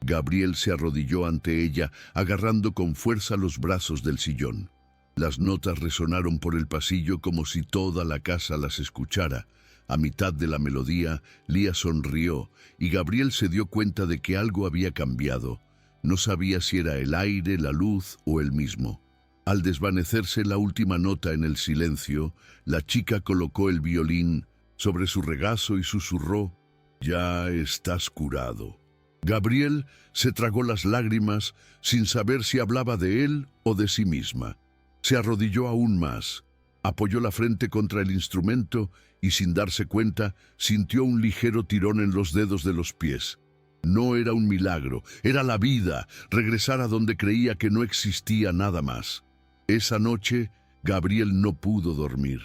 Gabriel se arrodilló ante ella, agarrando con fuerza los brazos del sillón. Las notas resonaron por el pasillo como si toda la casa las escuchara. A mitad de la melodía, Lía sonrió y Gabriel se dio cuenta de que algo había cambiado. No sabía si era el aire, la luz o él mismo. Al desvanecerse la última nota en el silencio, la chica colocó el violín sobre su regazo y susurró: «Ya estás curado». Gabriel se tragó las lágrimas sin saber si hablaba de él o de sí misma. Se arrodilló aún más, apoyó la frente contra el instrumento y sin darse cuenta sintió un ligero tirón en los dedos de los pies. No era un milagro, era la vida, regresar a donde creía que no existía nada más. Esa noche, Gabriel no pudo dormir.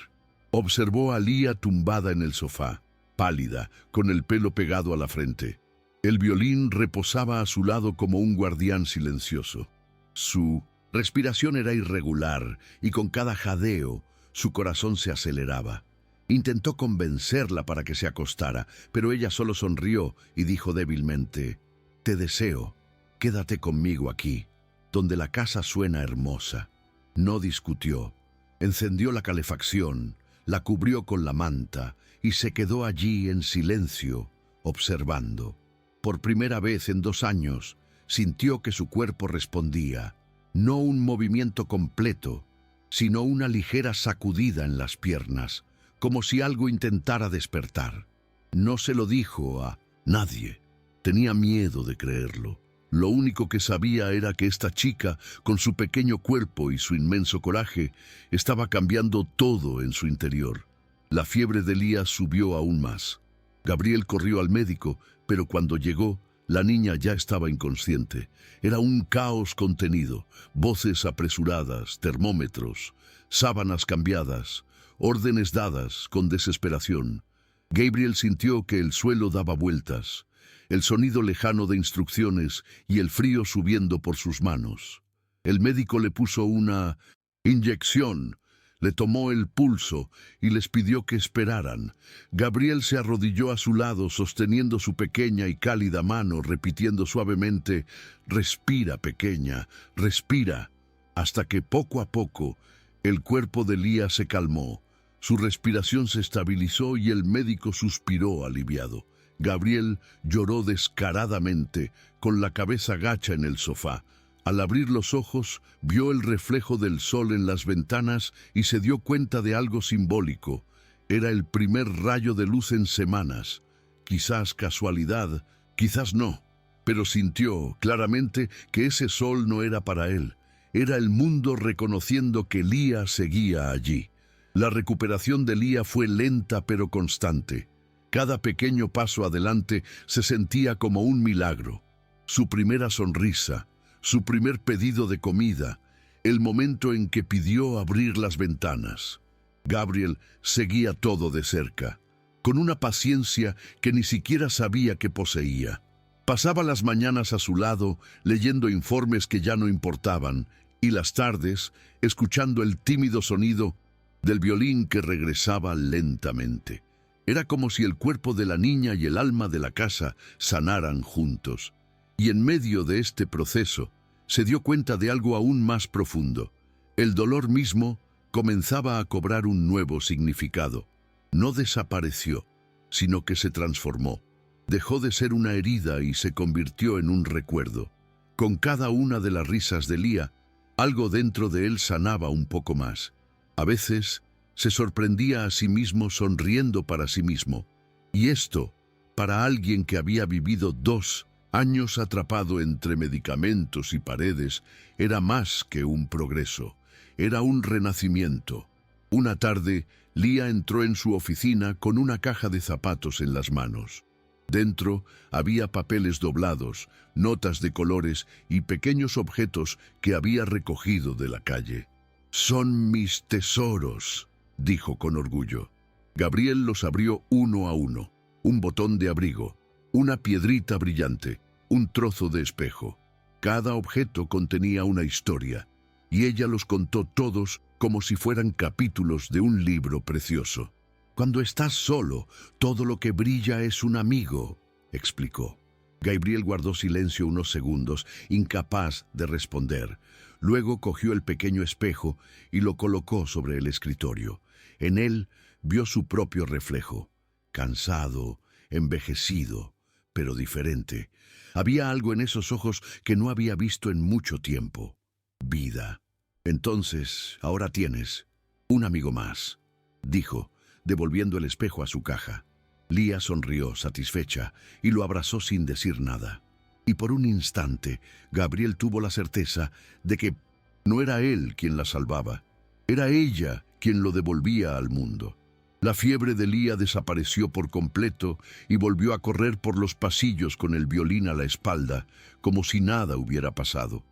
Observó a Lía tumbada en el sofá, pálida, con el pelo pegado a la frente. El violín reposaba a su lado como un guardián silencioso. Su respiración era irregular y con cada jadeo su corazón se aceleraba. Intentó convencerla para que se acostara, pero ella solo sonrió y dijo débilmente: «Te deseo, quédate conmigo aquí, donde la casa suena hermosa». No discutió. Encendió la calefacción, la cubrió con la manta y se quedó allí en silencio, observando. Por primera vez en 2 años, sintió que su cuerpo respondía, no un movimiento completo, sino una ligera sacudida en las piernas, como si algo intentara despertar. No se lo dijo a nadie. Tenía miedo de creerlo. Lo único que sabía era que esta chica, con su pequeño cuerpo y su inmenso coraje, estaba cambiando todo en su interior. La fiebre de Lía subió aún más. Gabriel corrió al médico, pero cuando llegó, la niña ya estaba inconsciente. Era un caos contenido, voces apresuradas, termómetros, sábanas cambiadas, órdenes dadas con desesperación. Gabriel sintió que el suelo daba vueltas, el sonido lejano de instrucciones y el frío subiendo por sus manos. El médico le puso una inyección, le tomó el pulso y les pidió que esperaran. Gabriel se arrodilló a su lado, sosteniendo su pequeña y cálida mano, repitiendo suavemente: «Respira, pequeña, respira», hasta que poco a poco el cuerpo de Lía se calmó. Su respiración se estabilizó y el médico suspiró aliviado. Gabriel lloró descaradamente, con la cabeza gacha en el sofá. Al abrir los ojos, vio el reflejo del sol en las ventanas y se dio cuenta de algo simbólico. Era el primer rayo de luz en semanas. Quizás casualidad, quizás no, pero sintió claramente que ese sol no era para él. Era el mundo reconociendo que Lía seguía allí. La recuperación de Lía fue lenta pero constante. Cada pequeño paso adelante se sentía como un milagro. Su primera sonrisa, su primer pedido de comida, el momento en que pidió abrir las ventanas. Gabriel seguía todo de cerca, con una paciencia que ni siquiera sabía que poseía. Pasaba las mañanas a su lado, leyendo informes que ya no importaban, y las tardes, escuchando el tímido sonido del violín que regresaba lentamente. Era como si el cuerpo de la niña y el alma de la casa sanaran juntos. Y en medio de este proceso, se dio cuenta de algo aún más profundo. El dolor mismo comenzaba a cobrar un nuevo significado. No desapareció, sino que se transformó. Dejó de ser una herida y se convirtió en un recuerdo. Con cada una de las risas de Lía, algo dentro de él sanaba un poco más. A veces se sorprendía a sí mismo sonriendo para sí mismo. Y esto, para alguien que había vivido 2 años atrapado entre medicamentos y paredes, era más que un progreso. Era un renacimiento. Una tarde, Lía entró en su oficina con una caja de zapatos en las manos. Dentro había papeles doblados, notas de colores y pequeños objetos que había recogido de la calle. «Son mis tesoros», dijo con orgullo. Gabriel los abrió uno a uno. Un botón de abrigo, una piedrita brillante, un trozo de espejo. Cada objeto contenía una historia, y ella los contó todos como si fueran capítulos de un libro precioso. «Cuando estás solo, todo lo que brilla es un amigo», explicó. Gabriel guardó silencio unos segundos, incapaz de responder. Luego cogió el pequeño espejo y lo colocó sobre el escritorio. En él vio su propio reflejo, cansado, envejecido, pero diferente. Había algo en esos ojos que no había visto en mucho tiempo. Vida. «Entonces, ahora tienes un amigo más», dijo, devolviendo el espejo a su caja. Lía sonrió, satisfecha, y lo abrazó sin decir nada. Y por un instante, Gabriel tuvo la certeza de que no era él quien la salvaba, era ella quien lo devolvía al mundo. La fiebre de Lía desapareció por completo y volvió a correr por los pasillos con el violín a la espalda, como si nada hubiera pasado.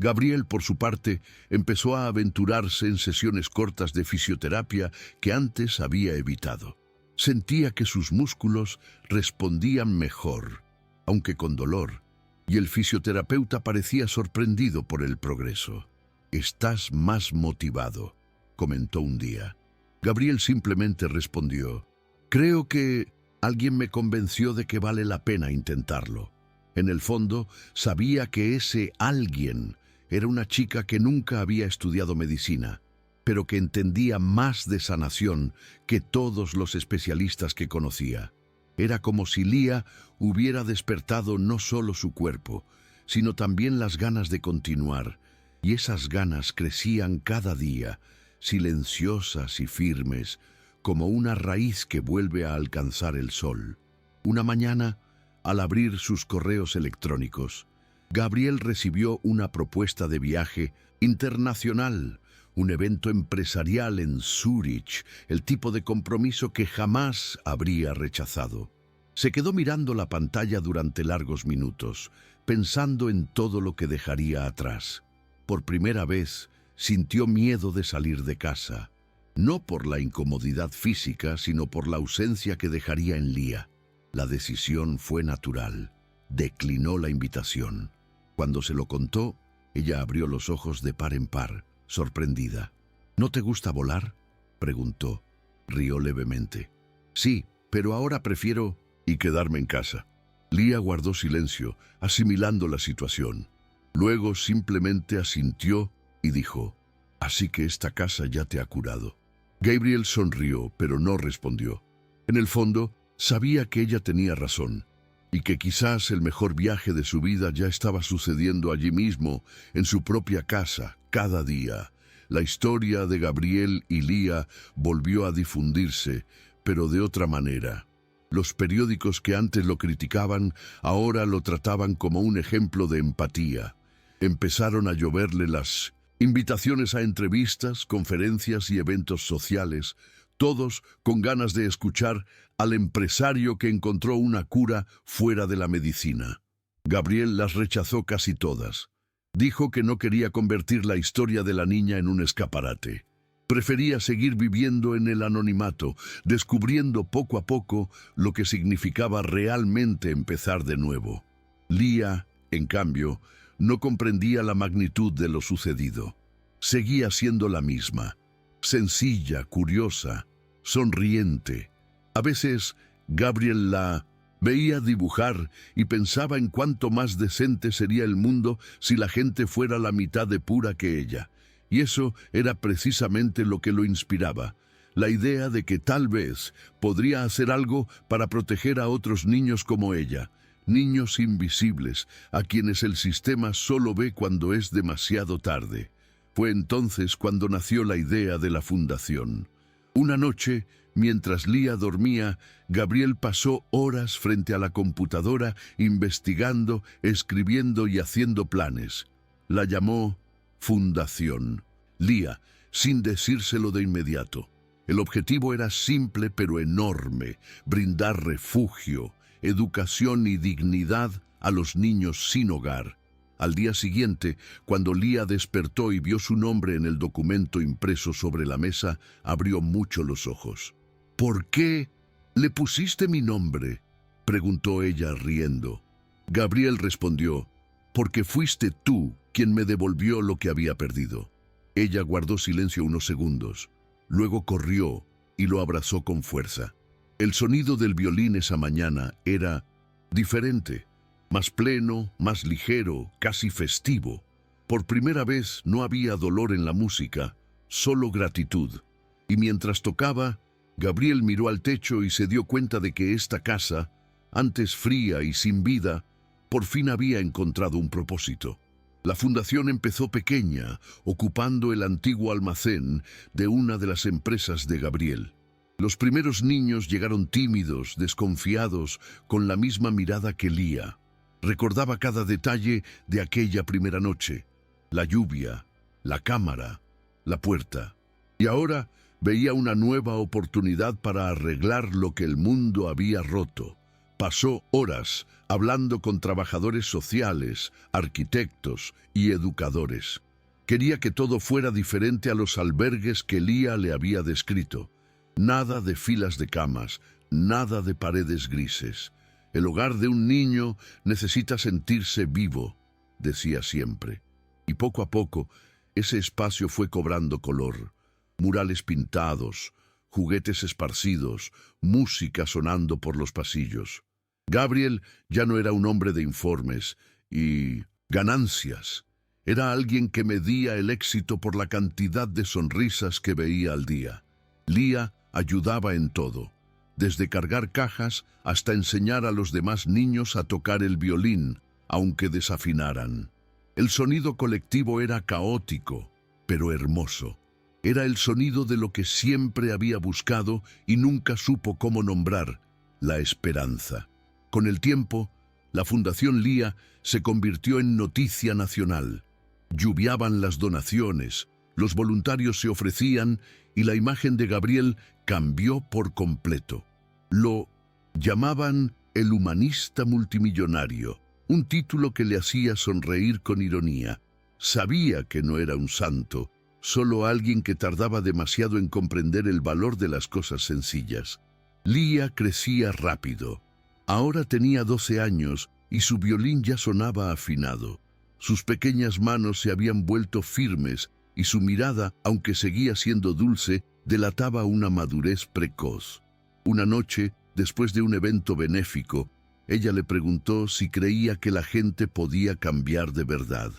Gabriel, por su parte, empezó a aventurarse en sesiones cortas de fisioterapia que antes había evitado. Sentía que sus músculos respondían mejor, aunque con dolor, y el fisioterapeuta parecía sorprendido por el progreso. «Estás más motivado», comentó un día. Gabriel simplemente respondió: «Creo que alguien me convenció de que vale la pena intentarlo». En el fondo, sabía que ese alguien era una chica que nunca había estudiado medicina, pero que entendía más de sanación que todos los especialistas que conocía. Era como si Lía hubiera despertado no solo su cuerpo, sino también las ganas de continuar, y esas ganas crecían cada día, silenciosas y firmes, como una raíz que vuelve a alcanzar el sol. Una mañana, al abrir sus correos electrónicos, Gabriel recibió una propuesta de viaje internacional, un evento empresarial en Zúrich, el tipo de compromiso que jamás habría rechazado. Se quedó mirando la pantalla durante largos minutos, pensando en todo lo que dejaría atrás. Por primera vez, sintió miedo de salir de casa, no por la incomodidad física, sino por la ausencia que dejaría en Lía. La decisión fue natural. Declinó la invitación. Cuando se lo contó, ella abrió los ojos de par en par, sorprendida. «¿No te gusta volar?», preguntó. Rió levemente. «Sí, pero ahora prefiero y quedarme en casa». Lía guardó silencio, asimilando la situación. Luego simplemente asintió y dijo: «Así que esta casa ya te ha curado». Gabriel sonrió, pero no respondió. En el fondo, sabía que ella tenía razón, y que quizás el mejor viaje de su vida ya estaba sucediendo allí mismo, en su propia casa, cada día. La historia de Gabriel y Lía volvió a difundirse, pero de otra manera. Los periódicos que antes lo criticaban, ahora lo trataban como un ejemplo de empatía. Empezaron a lloverle las invitaciones a entrevistas, conferencias y eventos sociales, todos con ganas de escuchar al empresario que encontró una cura fuera de la medicina. Gabriel las rechazó casi todas. Dijo que no quería convertir la historia de la niña en un escaparate. Prefería seguir viviendo en el anonimato, descubriendo poco a poco lo que significaba realmente empezar de nuevo. Lía, en cambio, no comprendía la magnitud de lo sucedido. Seguía siendo la misma, sencilla, curiosa, sonriente. A veces, Gabriel la veía dibujar y pensaba en cuánto más decente sería el mundo si la gente fuera la mitad de pura que ella. Y eso era precisamente lo que lo inspiraba, la idea de que tal vez podría hacer algo para proteger a otros niños como ella, niños invisibles, a quienes el sistema solo ve cuando es demasiado tarde. Fue entonces cuando nació la idea de la fundación. Una noche, mientras Lía dormía, Gabriel pasó horas frente a la computadora investigando, escribiendo y haciendo planes. La llamó Fundación. Lía, sin decírselo de inmediato. El objetivo era simple pero enorme: brindar refugio, educación y dignidad a los niños sin hogar. Al día siguiente, cuando Lía despertó y vio su nombre en el documento impreso sobre la mesa, abrió mucho los ojos. «¿Por qué le pusiste mi nombre?», preguntó ella riendo. Gabriel respondió: «Porque fuiste tú quien me devolvió lo que había perdido». Ella guardó silencio unos segundos. Luego corrió y lo abrazó con fuerza. El sonido del violín esa mañana era diferente, más pleno, más ligero, casi festivo. Por primera vez no había dolor en la música, solo gratitud. Y mientras tocaba, Gabriel miró al techo y se dio cuenta de que esta casa, antes fría y sin vida, por fin había encontrado un propósito. La fundación empezó pequeña, ocupando el antiguo almacén de una de las empresas de Gabriel. Los primeros niños llegaron tímidos, desconfiados, con la misma mirada que Lía. Recordaba cada detalle de aquella primera noche: la lluvia, la cámara, la puerta. Y ahora veía una nueva oportunidad para arreglar lo que el mundo había roto. Pasó horas hablando con trabajadores sociales, arquitectos y educadores. Quería que todo fuera diferente a los albergues que Lía le había descrito. Nada de filas de camas, nada de paredes grises. El hogar de un niño necesita sentirse vivo, decía siempre. Y poco a poco, ese espacio fue cobrando color. Murales pintados, juguetes esparcidos, música sonando por los pasillos. Gabriel ya no era un hombre de informes y ganancias. Era alguien que medía el éxito por la cantidad de sonrisas que veía al día. Lía ayudaba en todo, desde cargar cajas hasta enseñar a los demás niños a tocar el violín, aunque desafinaran. El sonido colectivo era caótico, pero hermoso. Era el sonido de lo que siempre había buscado y nunca supo cómo nombrar: la esperanza. Con el tiempo, la Fundación Lía se convirtió en noticia nacional. Lluviaban las donaciones, los voluntarios se ofrecían y la imagen de Gabriel cambió por completo. Lo llamaban el humanista multimillonario, un título que le hacía sonreír con ironía. Sabía que no era un santo, solo alguien que tardaba demasiado en comprender el valor de las cosas sencillas. Lía crecía rápido. Ahora tenía 12 años y su violín ya sonaba afinado. Sus pequeñas manos se habían vuelto firmes y su mirada, aunque seguía siendo dulce, delataba una madurez precoz. Una noche, después de un evento benéfico, ella le preguntó si creía que la gente podía cambiar de verdad.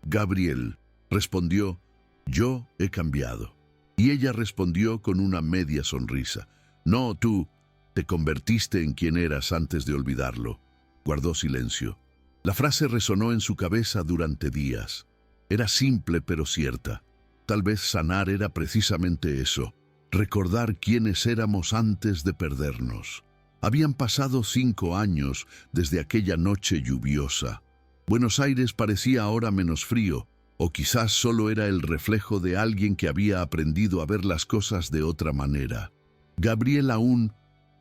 Gabriel respondió: «Yo he cambiado». Y ella respondió con una media sonrisa: «No, tú te convertiste en quien eras antes de olvidarlo». Guardó silencio. La frase resonó en su cabeza durante días. Era simple pero cierta. Tal vez sanar era precisamente eso: recordar quiénes éramos antes de perdernos. Habían pasado 5 años desde aquella noche lluviosa. Buenos Aires parecía ahora menos frío, o quizás solo era el reflejo de alguien que había aprendido a ver las cosas de otra manera. Gabriel aún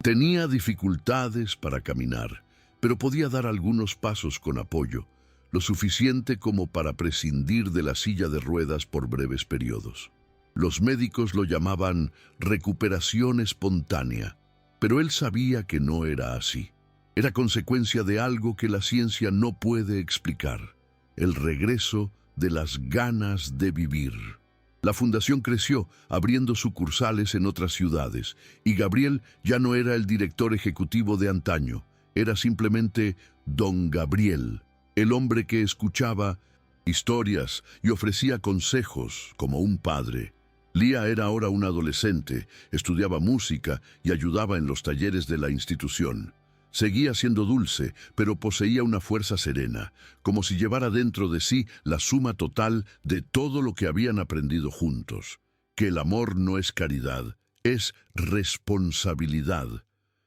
tenía dificultades para caminar, pero podía dar algunos pasos con apoyo, lo suficiente como para prescindir de la silla de ruedas por breves periodos. Los médicos lo llamaban recuperación espontánea, pero él sabía que no era así. Era consecuencia de algo que la ciencia no puede explicar: el regreso de las ganas de vivir. La fundación creció, abriendo sucursales en otras ciudades, y Gabriel ya no era el director ejecutivo de antaño. Era simplemente Don Gabriel, el hombre que escuchaba historias y ofrecía consejos como un padre. Lía era ahora un adolescente, estudiaba música y ayudaba en los talleres de la institución. Seguía siendo dulce, pero poseía una fuerza serena, como si llevara dentro de sí la suma total de todo lo que habían aprendido juntos. Que el amor no es caridad, es responsabilidad.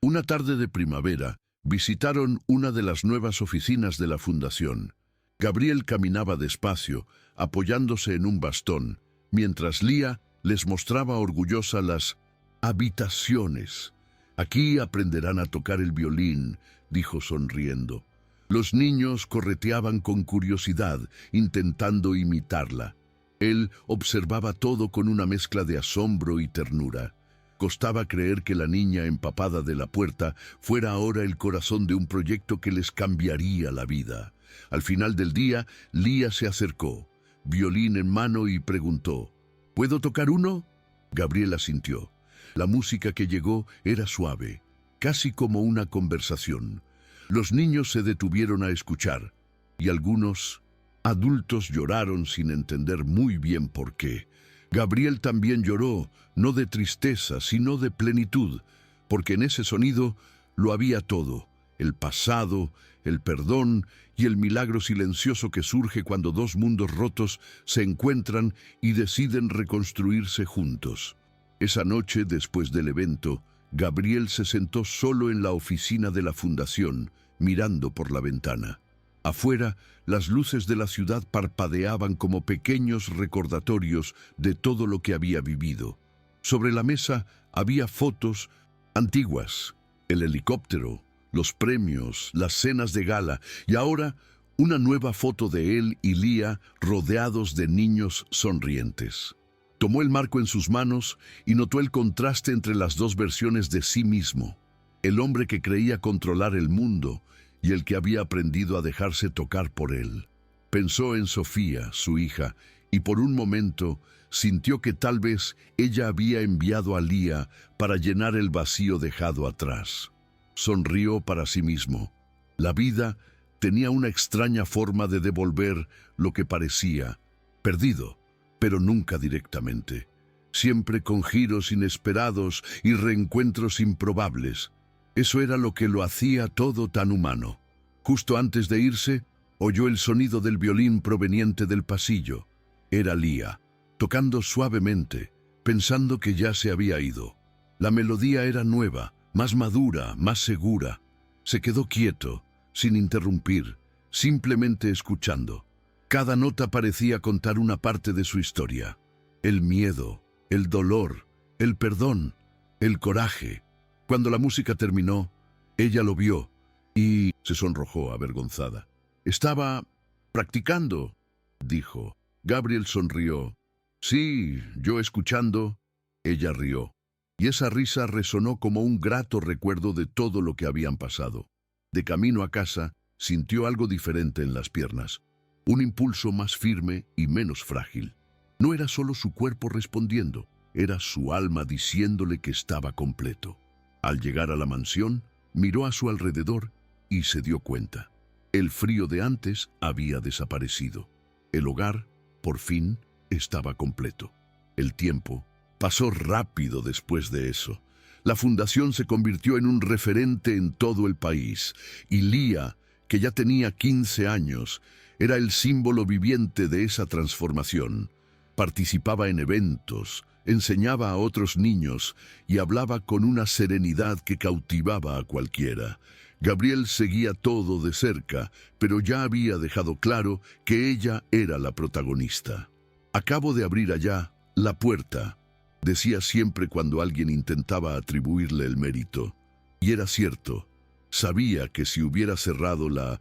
Una tarde de primavera, visitaron una de las nuevas oficinas de la fundación. Gabriel caminaba despacio, apoyándose en un bastón, mientras Lía Les mostraba orgullosa las habitaciones. Aquí aprenderán a tocar el violín, dijo sonriendo. Los niños correteaban con curiosidad, intentando imitarla. Él observaba todo con una mezcla de asombro y ternura. Costaba creer que la niña empapada de la puerta fuera ahora el corazón de un proyecto que les cambiaría la vida. Al final del día, Lía se acercó, violín en mano, y preguntó: ¿Puedo tocar uno? Gabriel asintió. La música que llegó era suave, casi como una conversación. Los niños se detuvieron a escuchar, y algunos adultos lloraron sin entender muy bien por qué. Gabriel también lloró, no de tristeza, sino de plenitud, porque en ese sonido lo había todo: el pasado, el perdón y el milagro silencioso que surge cuando dos mundos rotos se encuentran y deciden reconstruirse juntos. Esa noche, después del evento, Gabriel se sentó solo en la oficina de la fundación, mirando por la ventana. Afuera, las luces de la ciudad parpadeaban como pequeños recordatorios de todo lo que había vivido. Sobre la mesa había fotos antiguas, el helicóptero, los premios, las cenas de gala, y ahora una nueva foto de él y Lía rodeados de niños sonrientes. Tomó el marco en sus manos y notó el contraste entre las dos versiones de sí mismo: el hombre que creía controlar el mundo y el que había aprendido a dejarse tocar por él. Pensó en Sofía, su hija, y por un momento sintió que tal vez ella había enviado a Lía para llenar el vacío dejado atrás. Sonrió para sí mismo. La vida tenía una extraña forma de devolver lo que parecía perdido, pero nunca directamente, siempre con giros inesperados y reencuentros improbables. Eso era lo que lo hacía todo tan humano. Justo antes de irse, oyó el sonido del violín proveniente del pasillo. Era Lía, tocando suavemente, pensando que ya se había ido. La melodía era nueva, más madura, más segura. Se quedó quieto, sin interrumpir, simplemente escuchando. Cada nota parecía contar una parte de su historia: el miedo, el dolor, el perdón, el coraje. Cuando la música terminó, ella lo vio y se sonrojó avergonzada. «Estaba practicando», dijo. Gabriel sonrió. «Sí, yo escuchando». Ella rió, y esa risa resonó como un grato recuerdo de todo lo que habían pasado. De camino a casa, sintió algo diferente en las piernas, un impulso más firme y menos frágil. No era solo su cuerpo respondiendo, era su alma diciéndole que estaba completo. Al llegar a la mansión, miró a su alrededor y se dio cuenta. El frío de antes había desaparecido. El hogar, por fin, estaba completo. El tiempo pasó rápido después de eso. La fundación se convirtió en un referente en todo el país, y Lía, que ya tenía 15 años, era el símbolo viviente de esa transformación. Participaba en eventos, enseñaba a otros niños y hablaba con una serenidad que cautivaba a cualquiera. Gabriel seguía todo de cerca, pero ya había dejado claro que ella era la protagonista. «Acabo de abrir allá la puerta», decía siempre cuando alguien intentaba atribuirle el mérito. Y era cierto. Sabía que si hubiera cerrado la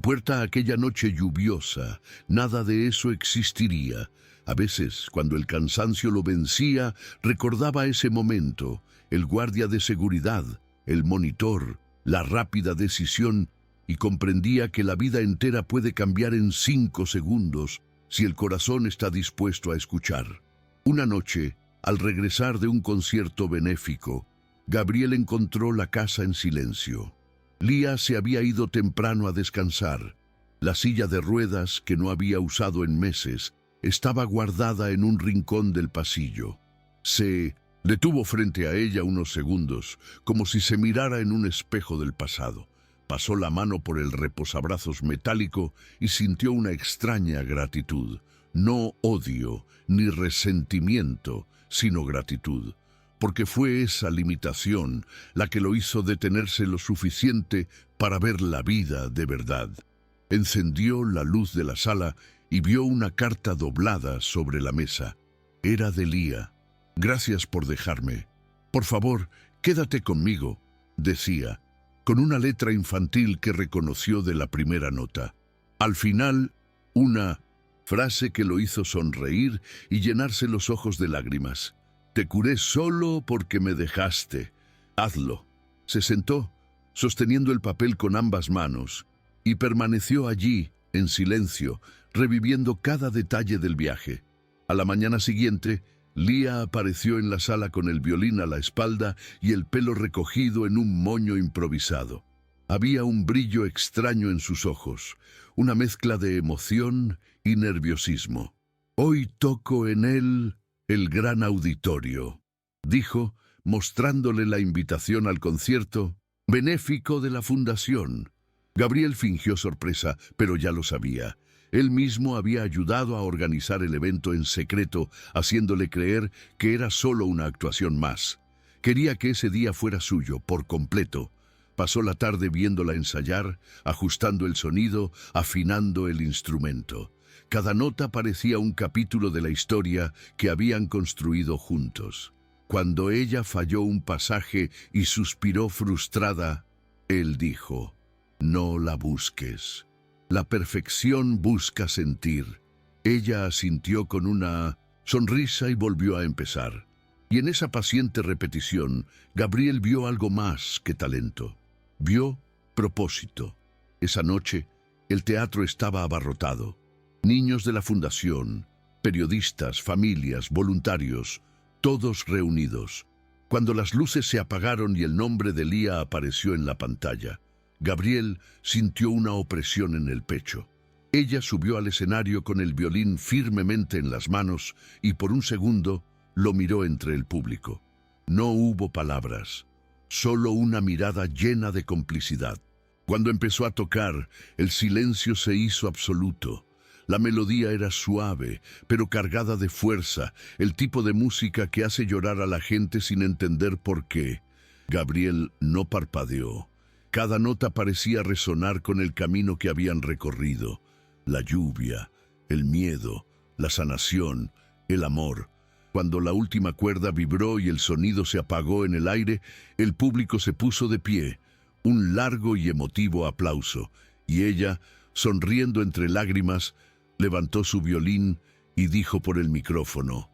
puerta aquella noche lluviosa, nada de eso existiría. A veces, cuando el cansancio lo vencía, recordaba ese momento, el guardia de seguridad, el monitor, la rápida decisión, y comprendía que la vida entera puede cambiar en 5 segundos si el corazón está dispuesto a escuchar. Una noche, al regresar de un concierto benéfico, Gabriel encontró la casa en silencio. Lía se había ido temprano a descansar. La silla de ruedas, que no había usado en meses, estaba guardada en un rincón del pasillo. Se detuvo frente a ella unos segundos, como si se mirara en un espejo del pasado. Pasó la mano por el reposabrazos metálico y sintió una extraña gratitud. No odio ni resentimiento, sino gratitud, porque fue esa limitación la que lo hizo detenerse lo suficiente para ver la vida de verdad. Encendió la luz de la sala y vio una carta doblada sobre la mesa. Era de Lía. Gracias por dejarme. Por favor, quédate conmigo, decía, con una letra infantil que reconoció de la primera nota. Al final, una frase que lo hizo sonreír y llenarse los ojos de lágrimas. Te curé solo porque me dejaste. Hazlo. Se sentó, sosteniendo el papel con ambas manos, y permaneció allí, en silencio, reviviendo cada detalle del viaje. A la mañana siguiente, Lía apareció en la sala con el violín a la espalda y el pelo recogido en un moño improvisado. Había un brillo extraño en sus ojos, una mezcla de emoción y nerviosismo. Hoy toco en él el gran auditorio, dijo, mostrándole la invitación al concierto benéfico de la fundación. Gabriel fingió sorpresa, pero ya lo sabía. Él mismo había ayudado a organizar el evento en secreto, haciéndole creer que era solo una actuación más. Quería que ese día fuera suyo, por completo. Pasó la tarde viéndola ensayar, ajustando el sonido, afinando el instrumento. Cada nota parecía un capítulo de la historia que habían construido juntos. Cuando ella falló un pasaje y suspiró frustrada, él dijo: «No la busques. La perfección busca sentir». Ella asintió con una sonrisa y volvió a empezar. Y en esa paciente repetición, Gabriel vio algo más que talento. Vio propósito. Esa noche, el teatro estaba abarrotado. Niños de la fundación, periodistas, familias, voluntarios, todos reunidos. Cuando las luces se apagaron y el nombre de Lía apareció en la pantalla, Gabriel sintió una opresión en el pecho. Ella subió al escenario con el violín firmemente en las manos y por un segundo lo miró entre el público. No hubo palabras, solo una mirada llena de complicidad. Cuando empezó a tocar, el silencio se hizo absoluto. La melodía era suave, pero cargada de fuerza, el tipo de música que hace llorar a la gente sin entender por qué. Gabriel no parpadeó. Cada nota parecía resonar con el camino que habían recorrido. La lluvia, el miedo, la sanación, el amor. Cuando la última cuerda vibró y el sonido se apagó en el aire, el público se puso de pie. Un largo y emotivo aplauso, y ella, sonriendo entre lágrimas, levantó su violín y dijo por el micrófono: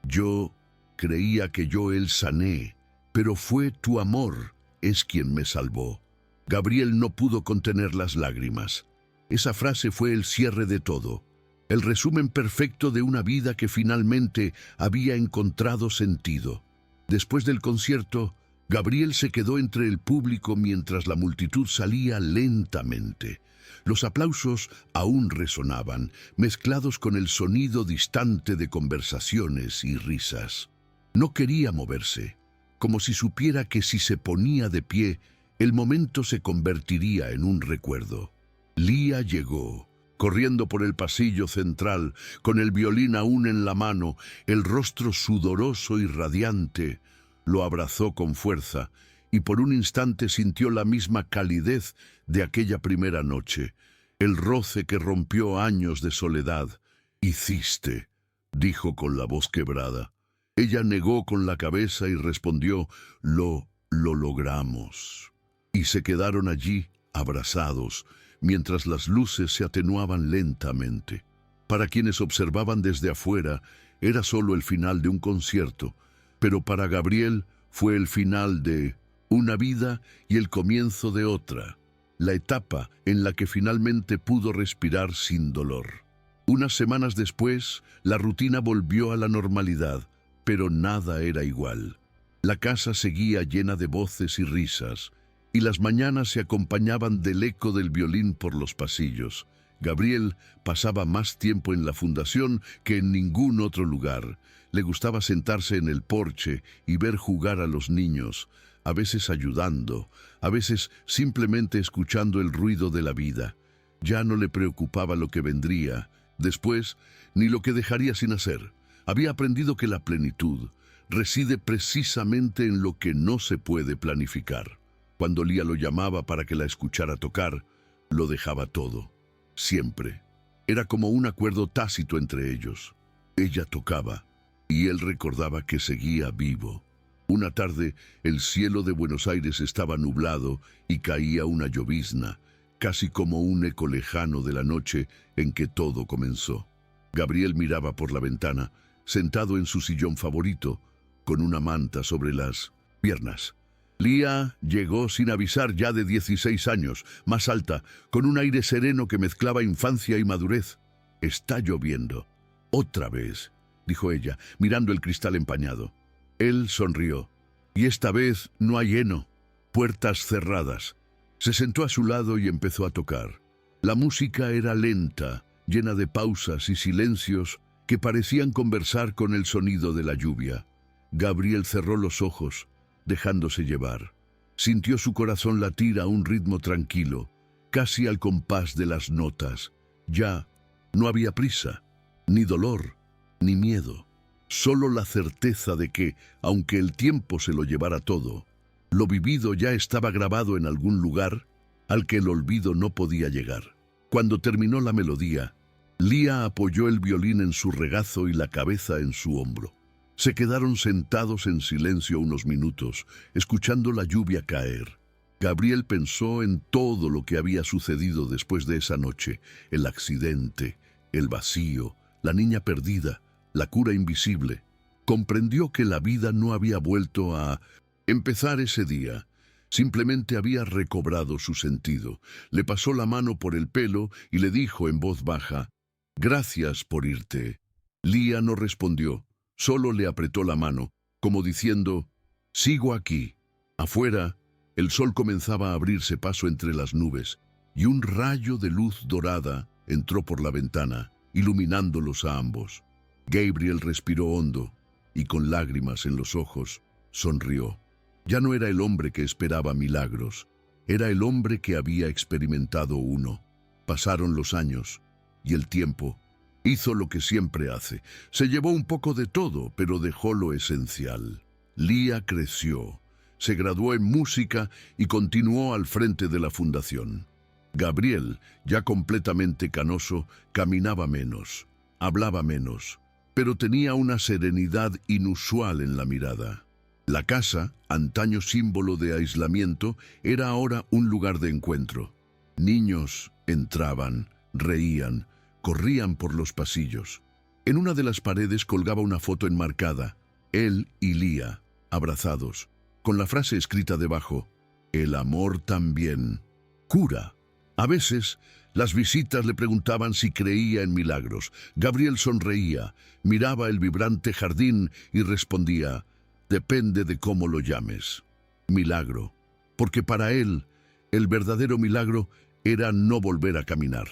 yo creía que él sané, pero fue tu amor, es quien me salvó». Gabriel no pudo contener las lágrimas. Esa frase fue el cierre de todo, el resumen perfecto de una vida que finalmente había encontrado sentido. Después del concierto, Gabriel se quedó entre el público mientras la multitud salía lentamente. Los aplausos aún resonaban, mezclados con el sonido distante de conversaciones y risas. No quería moverse, como si supiera que si se ponía de pie, el momento se convertiría en un recuerdo. Lía llegó, corriendo por el pasillo central, con el violín aún en la mano, el rostro sudoroso y radiante. Lo abrazó con fuerza, y por un instante sintió la misma calidez de aquella primera noche, el roce que rompió años de soledad. «Hiciste», dijo con la voz quebrada. Ella negó con la cabeza y respondió: Lo logramos». Y se quedaron allí, abrazados, mientras las luces se atenuaban lentamente. Para quienes observaban desde afuera, era solo el final de un concierto, pero para Gabriel fue el final de una vida y el comienzo de otra, la etapa en la que finalmente pudo respirar sin dolor. Unas semanas después, la rutina volvió a la normalidad, pero nada era igual. La casa seguía llena de voces y risas, y las mañanas se acompañaban del eco del violín por los pasillos. Gabriel pasaba más tiempo en la fundación que en ningún otro lugar. Le gustaba sentarse en el porche y ver jugar a los niños, a veces ayudando, a veces simplemente escuchando el ruido de la vida. Ya no le preocupaba lo que vendría después, ni lo que dejaría sin hacer. Había aprendido que la plenitud reside precisamente en lo que no se puede planificar. Cuando Lía lo llamaba para que la escuchara tocar, lo dejaba todo. Siempre. Era como un acuerdo tácito entre ellos. Ella tocaba. y él recordaba que seguía vivo. Una tarde, el cielo de Buenos Aires estaba nublado y caía una llovizna, casi como un eco lejano de la noche en que todo comenzó. Gabriel miraba por la ventana, sentado en su sillón favorito, con una manta sobre las piernas. Lía llegó sin avisar, ya de 16 años, más alta, con un aire sereno que mezclaba infancia y madurez. «Está lloviendo. Otra vez», dijo ella, mirando el cristal empañado. Él sonrió. «Y esta vez no hay heno, puertas cerradas». Se sentó a su lado y empezó a tocar. La música era lenta, llena de pausas y silencios que parecían conversar con el sonido de la lluvia. Gabriel cerró los ojos, dejándose llevar. Sintió su corazón latir a un ritmo tranquilo, casi al compás de las notas. Ya no había prisa, ni dolor, ni miedo. Solo la certeza de que, aunque el tiempo se lo llevara todo, lo vivido ya estaba grabado en algún lugar al que el olvido no podía llegar. Cuando terminó la melodía, Lía apoyó el violín en su regazo y la cabeza en su hombro. Se quedaron sentados en silencio unos minutos, escuchando la lluvia caer. Gabriel pensó en todo lo que había sucedido después de esa noche: el accidente, el vacío, la niña perdida, la cura invisible. Comprendió que la vida no había vuelto a empezar ese día. Simplemente había recobrado su sentido. Le pasó la mano por el pelo y le dijo en voz baja: «Gracias por irte». Lía no respondió. Solo le apretó la mano, como diciendo: «Sigo aquí». Afuera, el sol comenzaba a abrirse paso entre las nubes, y un rayo de luz dorada entró por la ventana, iluminándolos a ambos. Gabriel respiró hondo, y con lágrimas en los ojos, sonrió. Ya no era el hombre que esperaba milagros, era el hombre que había experimentado uno. Pasaron los años, y el tiempo hizo lo que siempre hace. Se llevó un poco de todo, pero dejó lo esencial. Lía creció, se graduó en música y continuó al frente de la fundación. Gabriel, ya completamente canoso, caminaba menos, hablaba menos, pero tenía una serenidad inusual en la mirada. La casa, antaño símbolo de aislamiento, era ahora un lugar de encuentro. Niños entraban, reían, corrían por los pasillos. En una de las paredes colgaba una foto enmarcada: él y Lía, abrazados, con la frase escrita debajo: «El amor también cura». A veces, las visitas le preguntaban si creía en milagros. Gabriel sonreía, miraba el vibrante jardín y respondía: «Depende de cómo lo llames». Milagro, porque para él, el verdadero milagro era no volver a caminar.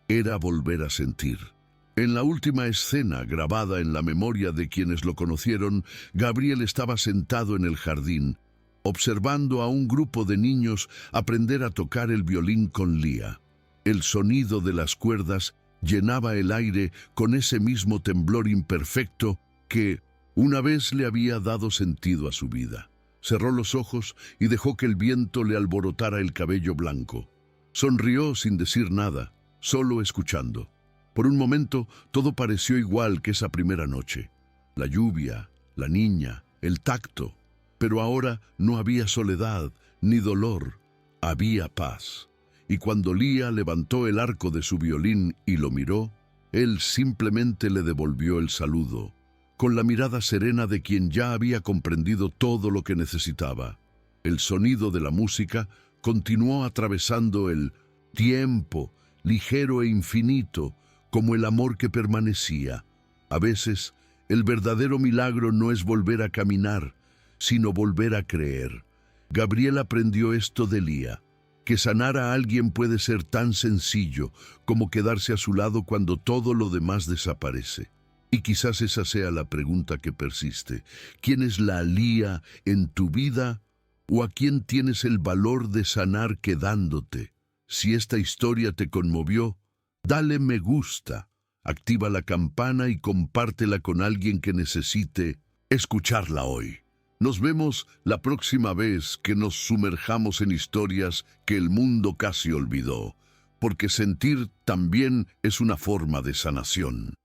Era volver a sentir. En la última escena grabada en la memoria de quienes lo conocieron, Gabriel estaba sentado en el jardín, observando a un grupo de niños aprender a tocar el violín con Lía. El sonido de las cuerdas llenaba el aire con ese mismo temblor imperfecto que una vez le había dado sentido a su vida. Cerró los ojos y dejó que el viento le alborotara el cabello blanco. Sonrió sin decir nada, solo escuchando. Por un momento todo pareció igual que esa primera noche. La lluvia, la niña, el tacto. Pero ahora no había soledad ni dolor, había paz. Y cuando Lía levantó el arco de su violín y lo miró, él simplemente le devolvió el saludo, con la mirada serena de quien ya había comprendido todo lo que necesitaba. El sonido de la música continuó atravesando el tiempo, ligero e infinito, como el amor que permanecía. A veces, el verdadero milagro no es volver a caminar, sino volver a creer. Gabriel aprendió esto de Lía, que sanar a alguien puede ser tan sencillo como quedarse a su lado cuando todo lo demás desaparece. Y quizás esa sea la pregunta que persiste: ¿quién es la Lía en tu vida? ¿O a quién tienes el valor de sanar quedándote? Si esta historia te conmovió, dale me gusta, activa la campana y compártela con alguien que necesite escucharla hoy. Nos vemos la próxima vez que nos sumerjamos en historias que el mundo casi olvidó, porque sentir también es una forma de sanación.